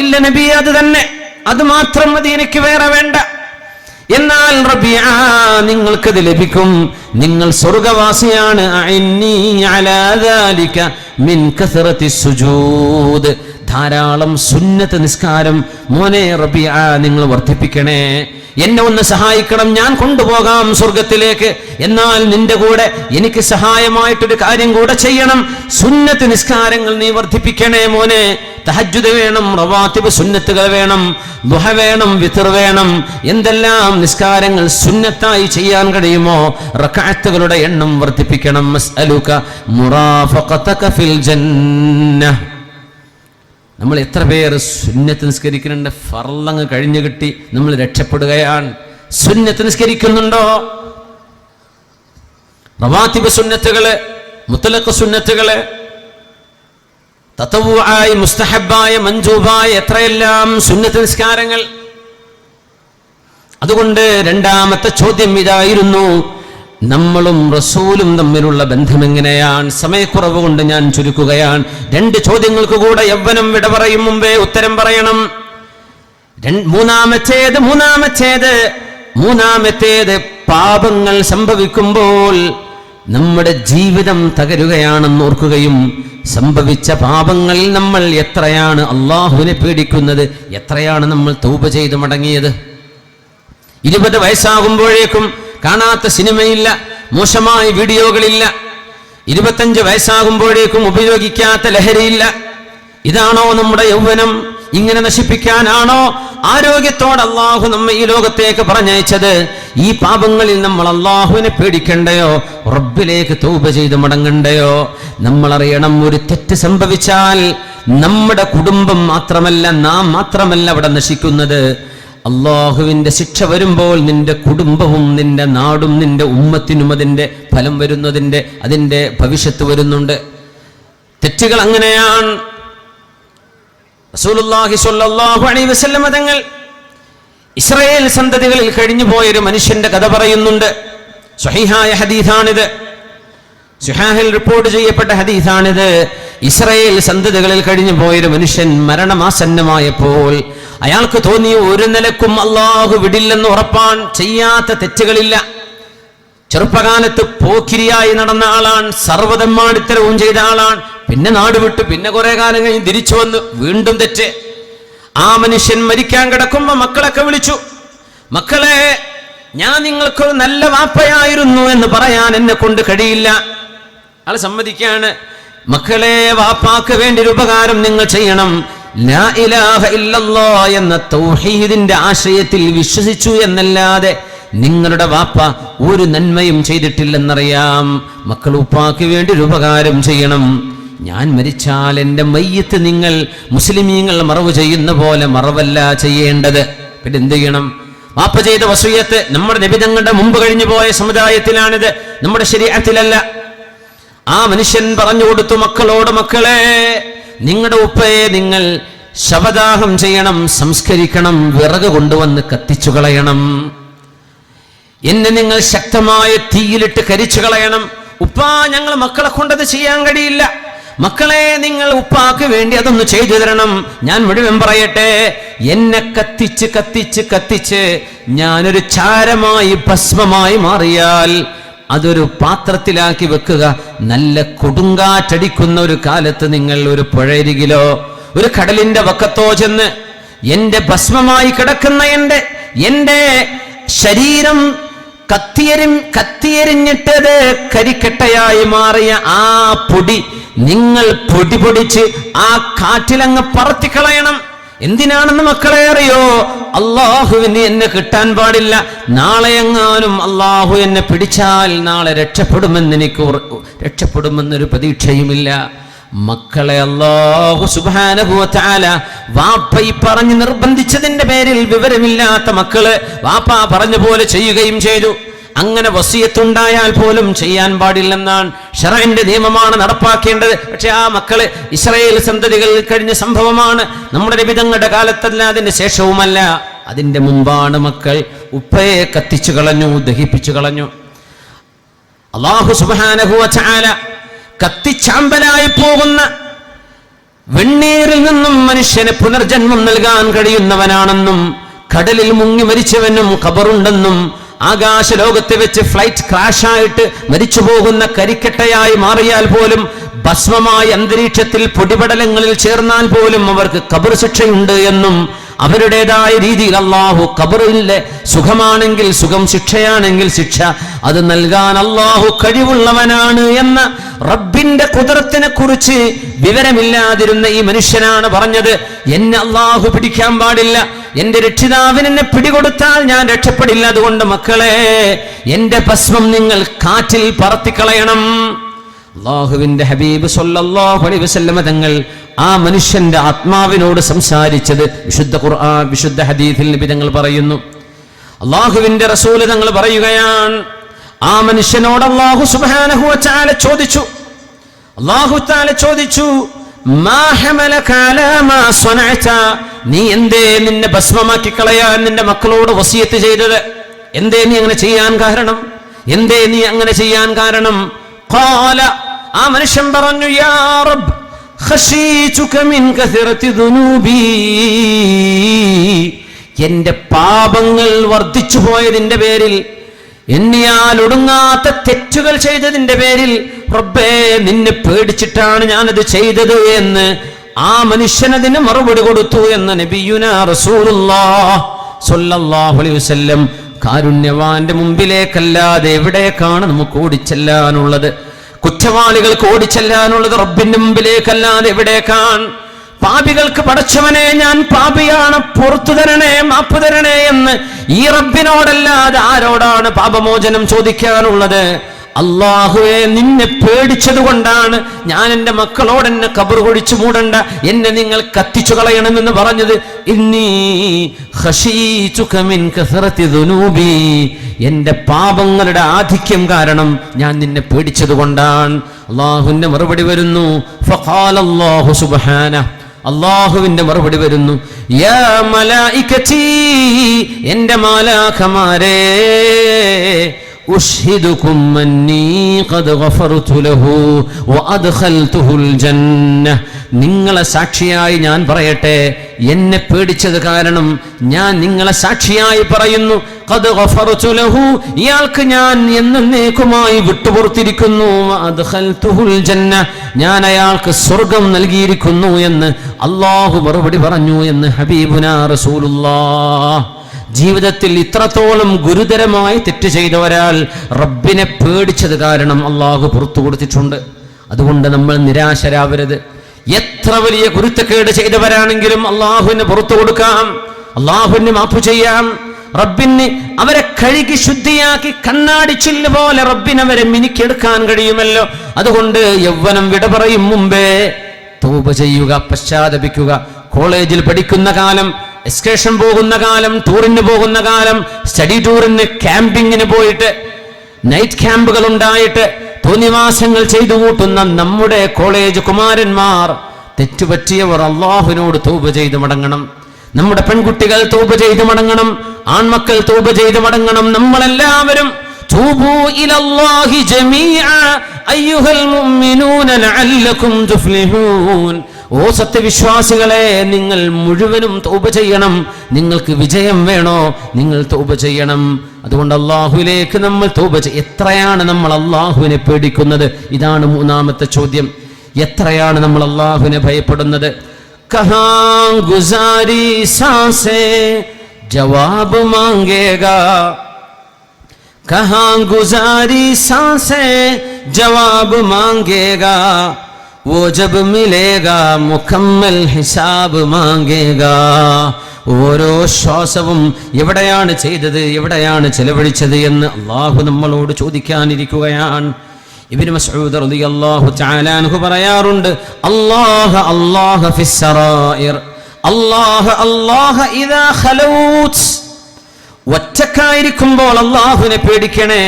ഇല്ല നബിയെ, അത് തന്നെ, അത് മാത്രം മതി, എനിക്ക് വേറെ വേണ്ട. എന്നാൽ റബീഅ, നിങ്ങൾക്കത് ലഭിക്കും, നിങ്ങൾ സ്വർഗവാസിയാണ്. അഇന്നി അലാ ദാലിക മിൻ കസറത്തി സുജൂദ്, ധാരാളം സുന്നത്ത് നിസ്കാരം മോനെ റബീഅ നിങ്ങൾ വർദ്ധിപ്പിക്കണേ. എന്നെ ഒന്ന് സഹായിക്കണം, ഞാൻ കൊണ്ടുപോകാം സ്വർഗത്തിലേക്ക്. എന്നാൽ നിന്റെ കൂടെ എനിക്ക് സഹായമായിട്ടൊരു കാര്യം കൂടെ ചെയ്യണം. സുന്നത്ത് നിസ്കാരങ്ങൾ നീ വർദ്ധിപ്പിക്കണേ മോനെ. തഹജ്ജുദ് വേണം, റവാത്തിബ് സുന്നത്തുകൾ വേണം, ദുഹ വേണം, വിത്ർ വേണം. എന്തെല്ലാം നിസ്കാരങ്ങൾ സുന്നത്തായി ചെയ്യാൻ കഴിയുമോ റക്അത്തുകളുടെ എണ്ണം വർദ്ധിപ്പിക്കണം. മസ്അലുക മുറാഫഖതക ഫിൽ ജന്ന. നമ്മൾ എത്ര പേർ സുന്നത്ത് നിസ്കരിക്കുന്നുണ്ട്? ഫർളങ്ങ് കഴിഞ്ഞു കിട്ടി നമ്മൾ രക്ഷപ്പെടുകയാണ്. സുന്നത്ത് നിസ്കരിക്കുന്നുണ്ടോ? റവാത്തിബ് സുന്നത്തുകള്, മുത്തലഖ് സുന്നത്തുകള്, തതവ്വുആയി, മുസ്തഹബായ, മൻജൂബായ എത്രയെല്ലാം സുന്നത്ത് നിസ്കാരങ്ങൾ. അതുകൊണ്ട് രണ്ടാമത്തെ ചോദ്യം ഇതായിരുന്നു, നമ്മളും റസൂലും തമ്മിലുള്ള ബന്ധം എങ്ങനെയാണ്? സമയക്കുറവ് കൊണ്ട് ഞാൻ ചുരുക്കുകയാണ്. രണ്ട് ചോദ്യങ്ങൾക്ക് കൂടെ യൗവനം വിട പറയും മുമ്പേ ഉത്തരം പറയണം. മൂന്നാമത്തേത് പാപങ്ങൾ സംഭവിക്കുമ്പോൾ നമ്മുടെ ജീവിതം തകരുകയാണെന്ന് ഓർക്കുകയും സംഭവിച്ച പാപങ്ങളിൽ നമ്മൾ എത്രയാണ് അള്ളാഹുവിനെ പേടിക്കുന്നത്, എത്രയാണ് നമ്മൾ തൗബ ചെയ്ത് മടങ്ങിയത്. 20 വയസ്സാകുമ്പോഴേക്കും കാണാത്ത സിനിമയില്ല, മോശമായ വീഡിയോകളില്ല. 25 വയസ്സാകുമ്പോഴേക്കും ഉപയോഗിക്കാത്ത ലഹരിയില്ല. ഇതാണോ നമ്മുടെ യൗവനം? ഇങ്ങനെ നശിപ്പിക്കാനാണോ ആരോഗ്യത്തോടെ അള്ളാഹു നമ്മെ ഈ ലോകത്തേക്ക് പറഞ്ഞയച്ചത്? ഈ പാപങ്ങളിൽ നമ്മൾ അള്ളാഹുവിനെ പേടിക്കണ്ടയോ? റബ്ബിലേക്ക് തൗബ ചെയ്ത് മടങ്ങണ്ടയോ? നമ്മൾ അറിയണം, ഒരു തെറ്റ് സംഭവിച്ചാൽ നമ്മുടെ കുടുംബം മാത്രമല്ല, നാം മാത്രമല്ല അവിടെ നശിക്കുന്നത്. അള്ളാഹുവിന്റെ ശിക്ഷ വരുമ്പോൾ നിന്റെ കുടുംബവും നിന്റെ നാടും നിന്റെ ഉമ്മത്തിനും അതിന്റെ ഫലം അതിന്റെ ഭവിഷ്യത്ത് വരുന്നുണ്ട്. തെറ്റുകൾ അങ്ങനെയാണ്. റസൂലുള്ളാഹി സ്വല്ലല്ലാഹു അലൈഹി വസല്ലം തങ്ങൾ ഇസ്രായേൽ സന്തതികളിൽ കഴിഞ്ഞു പോയൊരു മനുഷ്യന്റെ കഥ പറയുന്നുണ്ട്. സ്വഹീഹായ ഹദീസാണിത്, സുഹാഹിൽ റിപ്പോർട്ട് ചെയ്യപ്പെട്ട ഹദീസാണിത്. ഇസ്രായേൽ സന്തതികളിൽ കഴിഞ്ഞു പോയൊരു മനുഷ്യൻ മരണമാസന്നമായപ്പോൾ അയാൾക്ക് തോന്നി, ഒരു നിലക്കും അള്ളാഹു വിടില്ലെന്ന് ഉറപ്പാണ്, ചെയ്യാത്ത തെറ്റുകളില്ല. ചെറുപ്പകാലത്ത് പോക്കിരിയായി നടന്ന ആളാണ്, സർവ്വതമ്മാടിത്തരവും ചെയ്ത ആളാണ്. പിന്നെ നാട് വിട്ടു, പിന്നെ കുറെ കാലം കഴിഞ്ഞ് തിരിച്ചു വന്നു, വീണ്ടും തെറ്റ്. ആ മനുഷ്യൻ മരിക്കാൻ കിടക്കുമ്പോ മക്കളൊക്കെ വിളിച്ചു, മക്കളെ, ഞാൻ നിങ്ങൾക്കൊരു നല്ല വാപ്പയായിരുന്നു എന്ന് പറയാൻ എന്നെ കൊണ്ട് കഴിയില്ല. ആൾ സമ്മതിക്കാണ്. മക്കളെ, വാപ്പാക്ക് വേണ്ടി ഒരു ഉപകാരം നിങ്ങൾ ചെയ്യണം. ലാ ഇലാഹ ഇല്ലല്ലാഹ് എന്ന തൗഹീദിന്റെ ആശയത്തിൽ വിശ്വസിച്ചു എന്നല്ലാതെ നിങ്ങളുടെ വാപ്പ ഒരു നന്മയും ചെയ്തിട്ടില്ലെന്നറിയാം. മക്കൾ, ഉപ്പാക്ക് വേണ്ടി ഒരു ഉപകാരം ചെയ്യണം. ഞാൻ മരിച്ചാൽ എൻ്റെ മയ്യത്ത് നിങ്ങൾ മുസ്ലിമീങ്ങൾ മറവ് ചെയ്യുന്ന പോലെ മറവല്ല ചെയ്യേണ്ടത്. പിന്നെ എന്ത് ചെയ്യണം? വാപ്പ ചെയ്ത വസിയത്ത് നമ്മുടെ നബി തങ്ങളുടെ മുമ്പ് കഴിഞ്ഞു പോയ സമുദായത്തിലാണിത്, നമ്മുടെ ശരീഅത്തിലല്ല. ആ മനുഷ്യൻ പറഞ്ഞു കൊടുത്തു മക്കളോട്, മക്കളെ, നിങ്ങളുടെ ഉപ്പയെ നിങ്ങൾ ശവദാഹം ചെയ്യണം, സംസ്കരിക്കണം, വിറക് കൊണ്ടുവന്ന് കത്തിച്ചു കളയണം. എന്നെ നിങ്ങൾ ശക്തമായ തീയിലിട്ട് കരിച്ചു കളയണം. ഉപ്പാ, ഞങ്ങൾ മക്കളെ കൊണ്ടത് ചെയ്യാൻ കഴിയില്ല. മക്കളെ, നിങ്ങൾ ഉപ്പാക്ക് വേണ്ടി അതൊന്ന് ചെയ്തു തരണം. ഞാൻ മുഴുവൻ പറയട്ടെ, എന്നെ കത്തിച്ച് കത്തിച്ച് കത്തിച്ച് ഞാനൊരു ചാരമായി ഭസ്മമായി മാറിയാൽ അതൊരു പാത്രത്തിലാക്കി വെക്കുക. നല്ല കൊടുങ്കാറ്റടിക്കുന്ന ഒരു കാലത്ത് നിങ്ങൾ ഒരു പുഴയരികിലോ ഒരു കടലിന്റെ വക്കത്തോ ചെന്ന് എന്റെ ഭസ്മമായി കിടക്കുന്ന എന്റെ ശരീരം കത്തിയെരിഞ്ഞിട്ടത് കരിക്കട്ടയായി മാറിയ ആ പൊടി നിങ്ങൾ പൊടിച്ച് ആ കാറ്റിലങ്ങ് പറത്തിക്കളയണം. എന്തിനാണെന്ന് മക്കളെ അറിയോ? അള്ളാഹുവിന് എന്നെ കിട്ടാൻ പാടില്ല. നാളെ എങ്ങാനും അള്ളാഹു എന്നെ പിടിച്ചാൽ നാളെ രക്ഷപ്പെടുമെന്നൊരു പ്രതീക്ഷയുമില്ല. മക്കളെ, അല്ലാഹു സുബ്ഹാനഹു വ തആല വാപ്പ ഈ പറഞ്ഞു നിർബന്ധിച്ചതിന്റെ പേരിൽ വിവരമില്ലാത്ത മക്കള് വാപ്പ പറഞ്ഞ പോലെ ചെയ്യുകയും ചെയ്തു. അങ്ങനെ വസിയത്തുണ്ടായാൽ പോലും ചെയ്യാൻ പാടില്ലെന്നാണ് ശറഇന്റെ നിയമമാണ് നടപ്പാക്കേണ്ടത്. പക്ഷെ ആ മക്കള് ഇസ്രായേൽ സന്തതികളിൽ കഴിഞ്ഞ സംഭവമാണ്. നമ്മുടെ നബി തങ്ങളുടെ കാലത്തല്ല, അതിന്റെ ശേഷവുമല്ല, അതിന്റെ മുമ്പാണ് മക്കൾ ഉപ്പയെ കത്തിച്ചു കളഞ്ഞു, ദഹിപ്പിച്ചു കളഞ്ഞു. അല്ലാഹു സുബ്ഹാനഹു വ തആല കത്തിച്ചാമ്പലായി പോകുന്ന വെണ്ണീരിൽ നിന്നും മനുഷ്യന് പുനർജന്മം നൽകാൻ കഴിയുന്നവനാണെന്നും കടലിൽ മുങ്ങി മരിച്ചവനും ഖബറുണ്ടെന്നും ആകാശ ലോകത്ത് വെച്ച് ഫ്ലൈറ്റ് ക്രാഷായിട്ട് മരിച്ചു പോകുന്ന കരിക്കട്ടയായി മാറിയാൽ പോലും ഭസ്മമായി അന്തരീക്ഷത്തിൽ പൊടിപടലങ്ങളിൽ ചേർന്നാൽ പോലും അവർക്ക് ഖബർ ശിക്ഷയുണ്ട് എന്നും അവരുടേതായ രീതിയിൽ അള്ളാഹു ഖബറിലെ സുഖമാണെങ്കിൽ സുഖം, ശിക്ഷയാണെങ്കിൽ ശിക്ഷ, അത് നൽകാൻ അള്ളാഹു കഴിവുള്ളവനാണ് എന്ന റബ്ബിന്റെ ഖുദ്റത്തിനെ കുറിച്ച് വിവരമില്ലാതിരുന്ന ഈ മനുഷ്യനാണ് പറഞ്ഞത്, എന്നെ അള്ളാഹു പിടിക്കാൻ പാടില്ല, എന്റെ രക്ഷിതാവിന് എന്നെ പിടികൊടുത്താൽ ഞാൻ രക്ഷപ്പെടില്ല. അതുകൊണ്ട് മക്കളെ, എന്റെ ഭസ്മം നിങ്ങൾ കാറ്റിൽ പറത്തിക്കളയണം. അല്ലാഹുവിന്റെ ഹബീബ് സ്വല്ലല്ലാഹു അലൈഹി വസല്ലം തങ്ങൾ ആ മനുഷ്യന്റെ ആത്മാവിനോട് സംസാരിച്ചത് വിശുദ്ധ ഖുർആൻ, വിശുദ്ധ ഹദീസിൽ നബി തങ്ങൾ പറയുന്നു. അല്ലാഹുവിന്റെ റസൂൽ തങ്ങൾ പറയുകയാണ്, ആ മനുഷ്യനോട് അല്ലാഹു സുബ്ഹാനഹു വ തആല ചോദിച്ചു, അല്ലാഹു തആല ചോദിച്ചു, മാ ഹമലക അലാ മാ സ്വനഅത, നീ എന്തേ നിന്നെ ഭസ്മമാക്കി കളയാൻ നിന്റെ മക്കളോട് വസിയത്ത് ചെയ്തത്? എന്തേ നീ അങ്ങനെ ചെയ്യാൻ കാരണം? എന്തേ നീ അങ്ങനെ ചെയ്യാൻ കാരണം? ഖാല, ആ മനുഷ്യൻ പറഞ്ഞു, യാ റബ്ബ് ഖശീതുക മിൻ കസറതി ദുനൂബി, എന്റെ പാപങ്ങൾ വർദ്ധിച്ചു പോയതിന്റെ പേരിൽ എണ്ണിയാൽ ഒടുങ്ങാത്ത തെറ്റുകൾ ചെയ്തതിന്റെ പേരിൽ റബ്ബേ നിന്നെ പേടിച്ചിട്ടാണ് ഞാനത് ചെയ്തത് എന്ന് ആ മനുഷ്യനതിന് മറുപടി കൊടുത്തു എന്ന് നബിയുനാ റസൂലുള്ളാഹി സ്വല്ലല്ലാഹു അലൈഹി വസല്ലം. കാരുണ്യവാന്റെ മുമ്പിലേക്കല്ലാതെ എവിടേക്കാണ് നമുക്ക് ഓടിച്ചെല്ലാനുള്ളത്? കുറ്റവാളികൾക്ക് ഓടിച്ചെല്ലാനുള്ളത് റബ്ബിന്റെ മുമ്പിലേക്കല്ലാതെ എവിടേക്കാണ്? പാപികൾക്ക് പടച്ചവനെ ഞാൻ പാപിയാണ്, പുറത്തു തരണേ, മാപ്പ് തരണേ എന്ന് ഈ റബ്ബിനോടല്ലാതെ ആരോടാണ് പാപമോചനം ചോദിക്കാനുള്ളത്? അല്ലാഹുവേ നിന്നെ പേടിച്ചത് കൊണ്ടാണ് ഞാൻ എൻ്റെ മക്കളോട് എന്നെ ഖബർ കുഴിച്ചു മൂടണ്ട, എന്നെ നിങ്ങൾ കത്തിച്ചു കളയണമെന്ന് പറഞ്ഞത്. ഇന്നീ ഖശീതുക മിൻ കസറതി ദുനൂബി, എൻ്റെ പാപങ്ങളുടെ ആധിക്യം കാരണം ഞാൻ നിന്നെ പേടിച്ചത് കൊണ്ടാണ്. അല്ലാഹുവിന്റെ മറുപടി വരുന്നു, ഫഖാലല്ലാഹു സുബ്ഹാനഹു, അല്ലാഹുവിന്റെ മറുപടി വരുന്നു, യാ മലായികതി, എൻ്റെ മാലാഖമാരേ, ഉഷ്ഹിദുകും അന്നീ ഖദ് ഗഫർതു ലഹു വഅദ്ഖൽതുഹുൽ ജന്നഹ്, നിങ്ങളെ സാക്ഷിയായി ഞാൻ പറയട്ടെ, എന്നെ പേടിച്ചത് കാരണം ഞാൻ നിങ്ങളെ സാക്ഷിയായി പറയുന്നു, ഖദ് ഗഫർതു ലഹു, ഇയാൾക്ക് ഞാൻ എന്നേക്കുമായി വിട്ടുപുറത്തിരിക്കുന്നു, വഅദ്ഖൽതുഹുൽ ജന്നഹ്, ഞാൻ അയാൾക്ക് സ്വർഗം നൽകിയിരിക്കുന്നു എന്ന് അല്ലാഹു മറുപടി പറഞ്ഞു എന്ന് ഹബീബുനാ റസൂലുള്ളാഹ്. ജീവിതത്തിൽ ഇത്രത്തോളം ഗുരുതരമായി തെറ്റ് ചെയ്ത ഒരാൾ റബ്ബിനെ പേടിച്ചത് കാരണം അള്ളാഹു പുറത്തു കൊടുത്തിട്ടുണ്ട്. അതുകൊണ്ട് നമ്മൾ നിരാശരാവരുത്. എത്ര വലിയ കുരുത്തക്കേട് ചെയ്തവരാണെങ്കിലും അള്ളാഹുവിന് പുറത്തു കൊടുക്കാം, അള്ളാഹുവിന് മാപ്പ് ചെയ്യാം. റബ്ബിന് അവരെ കഴുകി ശുദ്ധിയാക്കി കണ്ണാടിച്ചില്ല് പോലെ റബ്ബിന് അവരെ മിനുക്കിയെടുക്കാൻ കഴിയുമല്ലോ. അതുകൊണ്ട് യൗവനം വിട പറയും മുമ്പേ തൗബ ചെയ്യുക, പശ്ചാത്തപിക്കുക. കോളേജിൽ പഠിക്കുന്ന കാലം, എക്സ്കർഷൻ പോകുന്ന കാലം, ടൂറിന് പോകുന്ന കാലം, സ്റ്റഡി ടൂറിന്, ക്യാമ്പിങ്ങിന് പോയിട്ട്, നൈറ്റ് ക്യാമ്പുകൾ ഉണ്ടായിട്ട് തോന്നിവാസങ്ങൾ ചെയ്തു കൂട്ടുന്ന നമ്മുടെ കോളേജ് കുമാരന്മാർ, തെറ്റുപറ്റിയവർ അള്ളാഹുവിനോട് തൗബ ചെയ്ത് മടങ്ങണം. നമ്മുടെ പെൺകുട്ടികൾ തൗബ ചെയ്ത് മടങ്ങണം, ആൺമക്കൾ തൗബ ചെയ്ത് മടങ്ങണം. നമ്മളെല്ലാവരും തൂബൂ ഇലല്ലാഹി ജമീഅ അയ്യുഹൽ മുഅ്മിനൂന ലഅല്ലകും തുഫ്ലിഹൂൻ. ഓ സത്യവിശ്വാസികളെ, നിങ്ങൾ മുഴുവനും തൗബ ചെയ്യണം. നിങ്ങൾക്ക് വിജയം വേണോ? നിങ്ങൾ തൗബ ചെയ്യണം. അതുകൊണ്ട് അള്ളാഹുവിലേക്ക് നമ്മൾ തൗബ എത്രയാണ് നമ്മൾ അള്ളാഹുവിനെ പേടിക്കുന്നത്? ഇതാണ് മൂന്നാമത്തെ ചോദ്യം. എത്രയാണ് നമ്മൾ അള്ളാഹുവിനെ ഭയപ്പെടുന്നത്? കഹാ ഗുസാരി സാസേ ജവാബ് മാംഗേഗാ, കഹാ ഗുസാരി സാസേ ജവാബ് മാംഗേഗാ, वो जब मिलेगा मुकम्मल हिसाब मांगेगा. ഓരോ ശ്വാസവും എവിടെയാണ് ചെയ്തത്, എവിടെയാണ് ചെലവഴിച്ചത് എന്ന് അള്ളാഹു നമ്മളോട് ചോദിക്കാനിരിക്കുകയാണ്. ഇബ്നു മസ്ഊദ് റളിയല്ലാഹു തആല അൻഹു പറയാറുണ്ട്, അല്ലാഹ അല്ലാഹ ഫിസ്സറായിർ, അല്ലാഹ അല്ലാഹ ഇദാ ഖലൗത്. ഒറ്റക്കായിരിക്കുമ്പോൾ അള്ളാഹുവിനെ പേടിക്കണേ,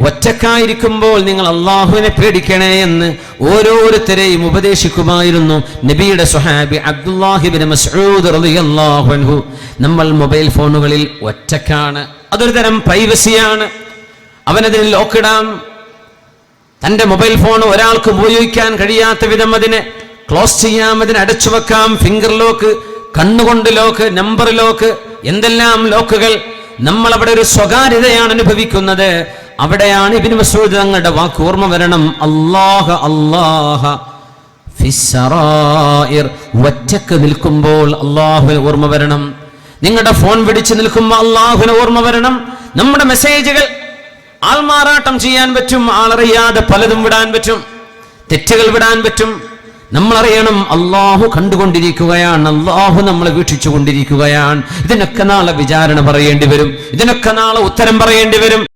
ഒറ്റക്കായിരിക്കുമ്പോൾ നിങ്ങൾ അള്ളാഹുവിനെ പേടിക്കണേ എന്ന് ഓരോരുത്തരെയും ഉപദേശിക്കുമായിരുന്നു നബിയുടെ സ്വഹാബി അബ്ദുല്ലാഹി ഇബ്നു മസ്ഊദ് റളിയല്ലാഹു അൻഹു. നമ്മൾ മൊബൈൽ ഫോണുകളിൽ ഒറ്റക്കാണ്, അതൊരു തരം പ്രൈവസിയാണ്. അവനതിന് ലോക്കിടാം. തൻ്റെ മൊബൈൽ ഫോൺ ഒരാൾക്ക് ഉപയോഗിക്കാൻ കഴിയാത്ത വിധം അതിനെ ക്ലോസ് ചെയ്യാം, അതിനെ അടച്ചു വെക്കാം. ഫിംഗർ ലോക്ക്, കണ്ണുകൊണ്ട് ലോക്ക്, നമ്പർ ലോക്ക്, എന്തെല്ലാം ലോക്കുകൾ. നമ്മൾ അവിടെ ഒരു സ്വകാര്യതയാണ് അനുഭവിക്കുന്നത്. അവിടെയാണ് ഇബ്നു മസ്ഊദ് തങ്ങളുടെ വാക്ക് ഓർമ്മ വരണം, അല്ലാഹ അല്ലാഹ ഫിസ്സറായിർ. ഒറ്റക്ക് നിൽക്കുമ്പോൾ അല്ലാഹുവിനെ ഓർമ്മ വരണം. നിങ്ങളുടെ ഫോൺ പിടിച്ച് നിൽക്കുമ്പോൾ അല്ലാഹുവിനെ ഓർമ്മ വരണം. നമ്മുടെ മെസ്സേജുകൾ ആൾമാറാട്ടം ചെയ്യാൻ പറ്റും, ആളറിയാതെ പലതും വിടാൻ പറ്റും, തെറ്റുകൾ വിടാൻ പറ്റും. നമ്മളറിയണം അല്ലാഹു കണ്ടുകൊണ്ടിരിക്കുകയാണ്, അല്ലാഹു നമ്മളെ വീക്ഷിച്ചു കൊണ്ടിരിക്കുകയാണ്. ഇതിനൊക്കെ നാളെ വിചാരണ പറയേണ്ടി വരും, ഇതിനൊക്കെ നാളെ ഉത്തരം പറയേണ്ടി വരും.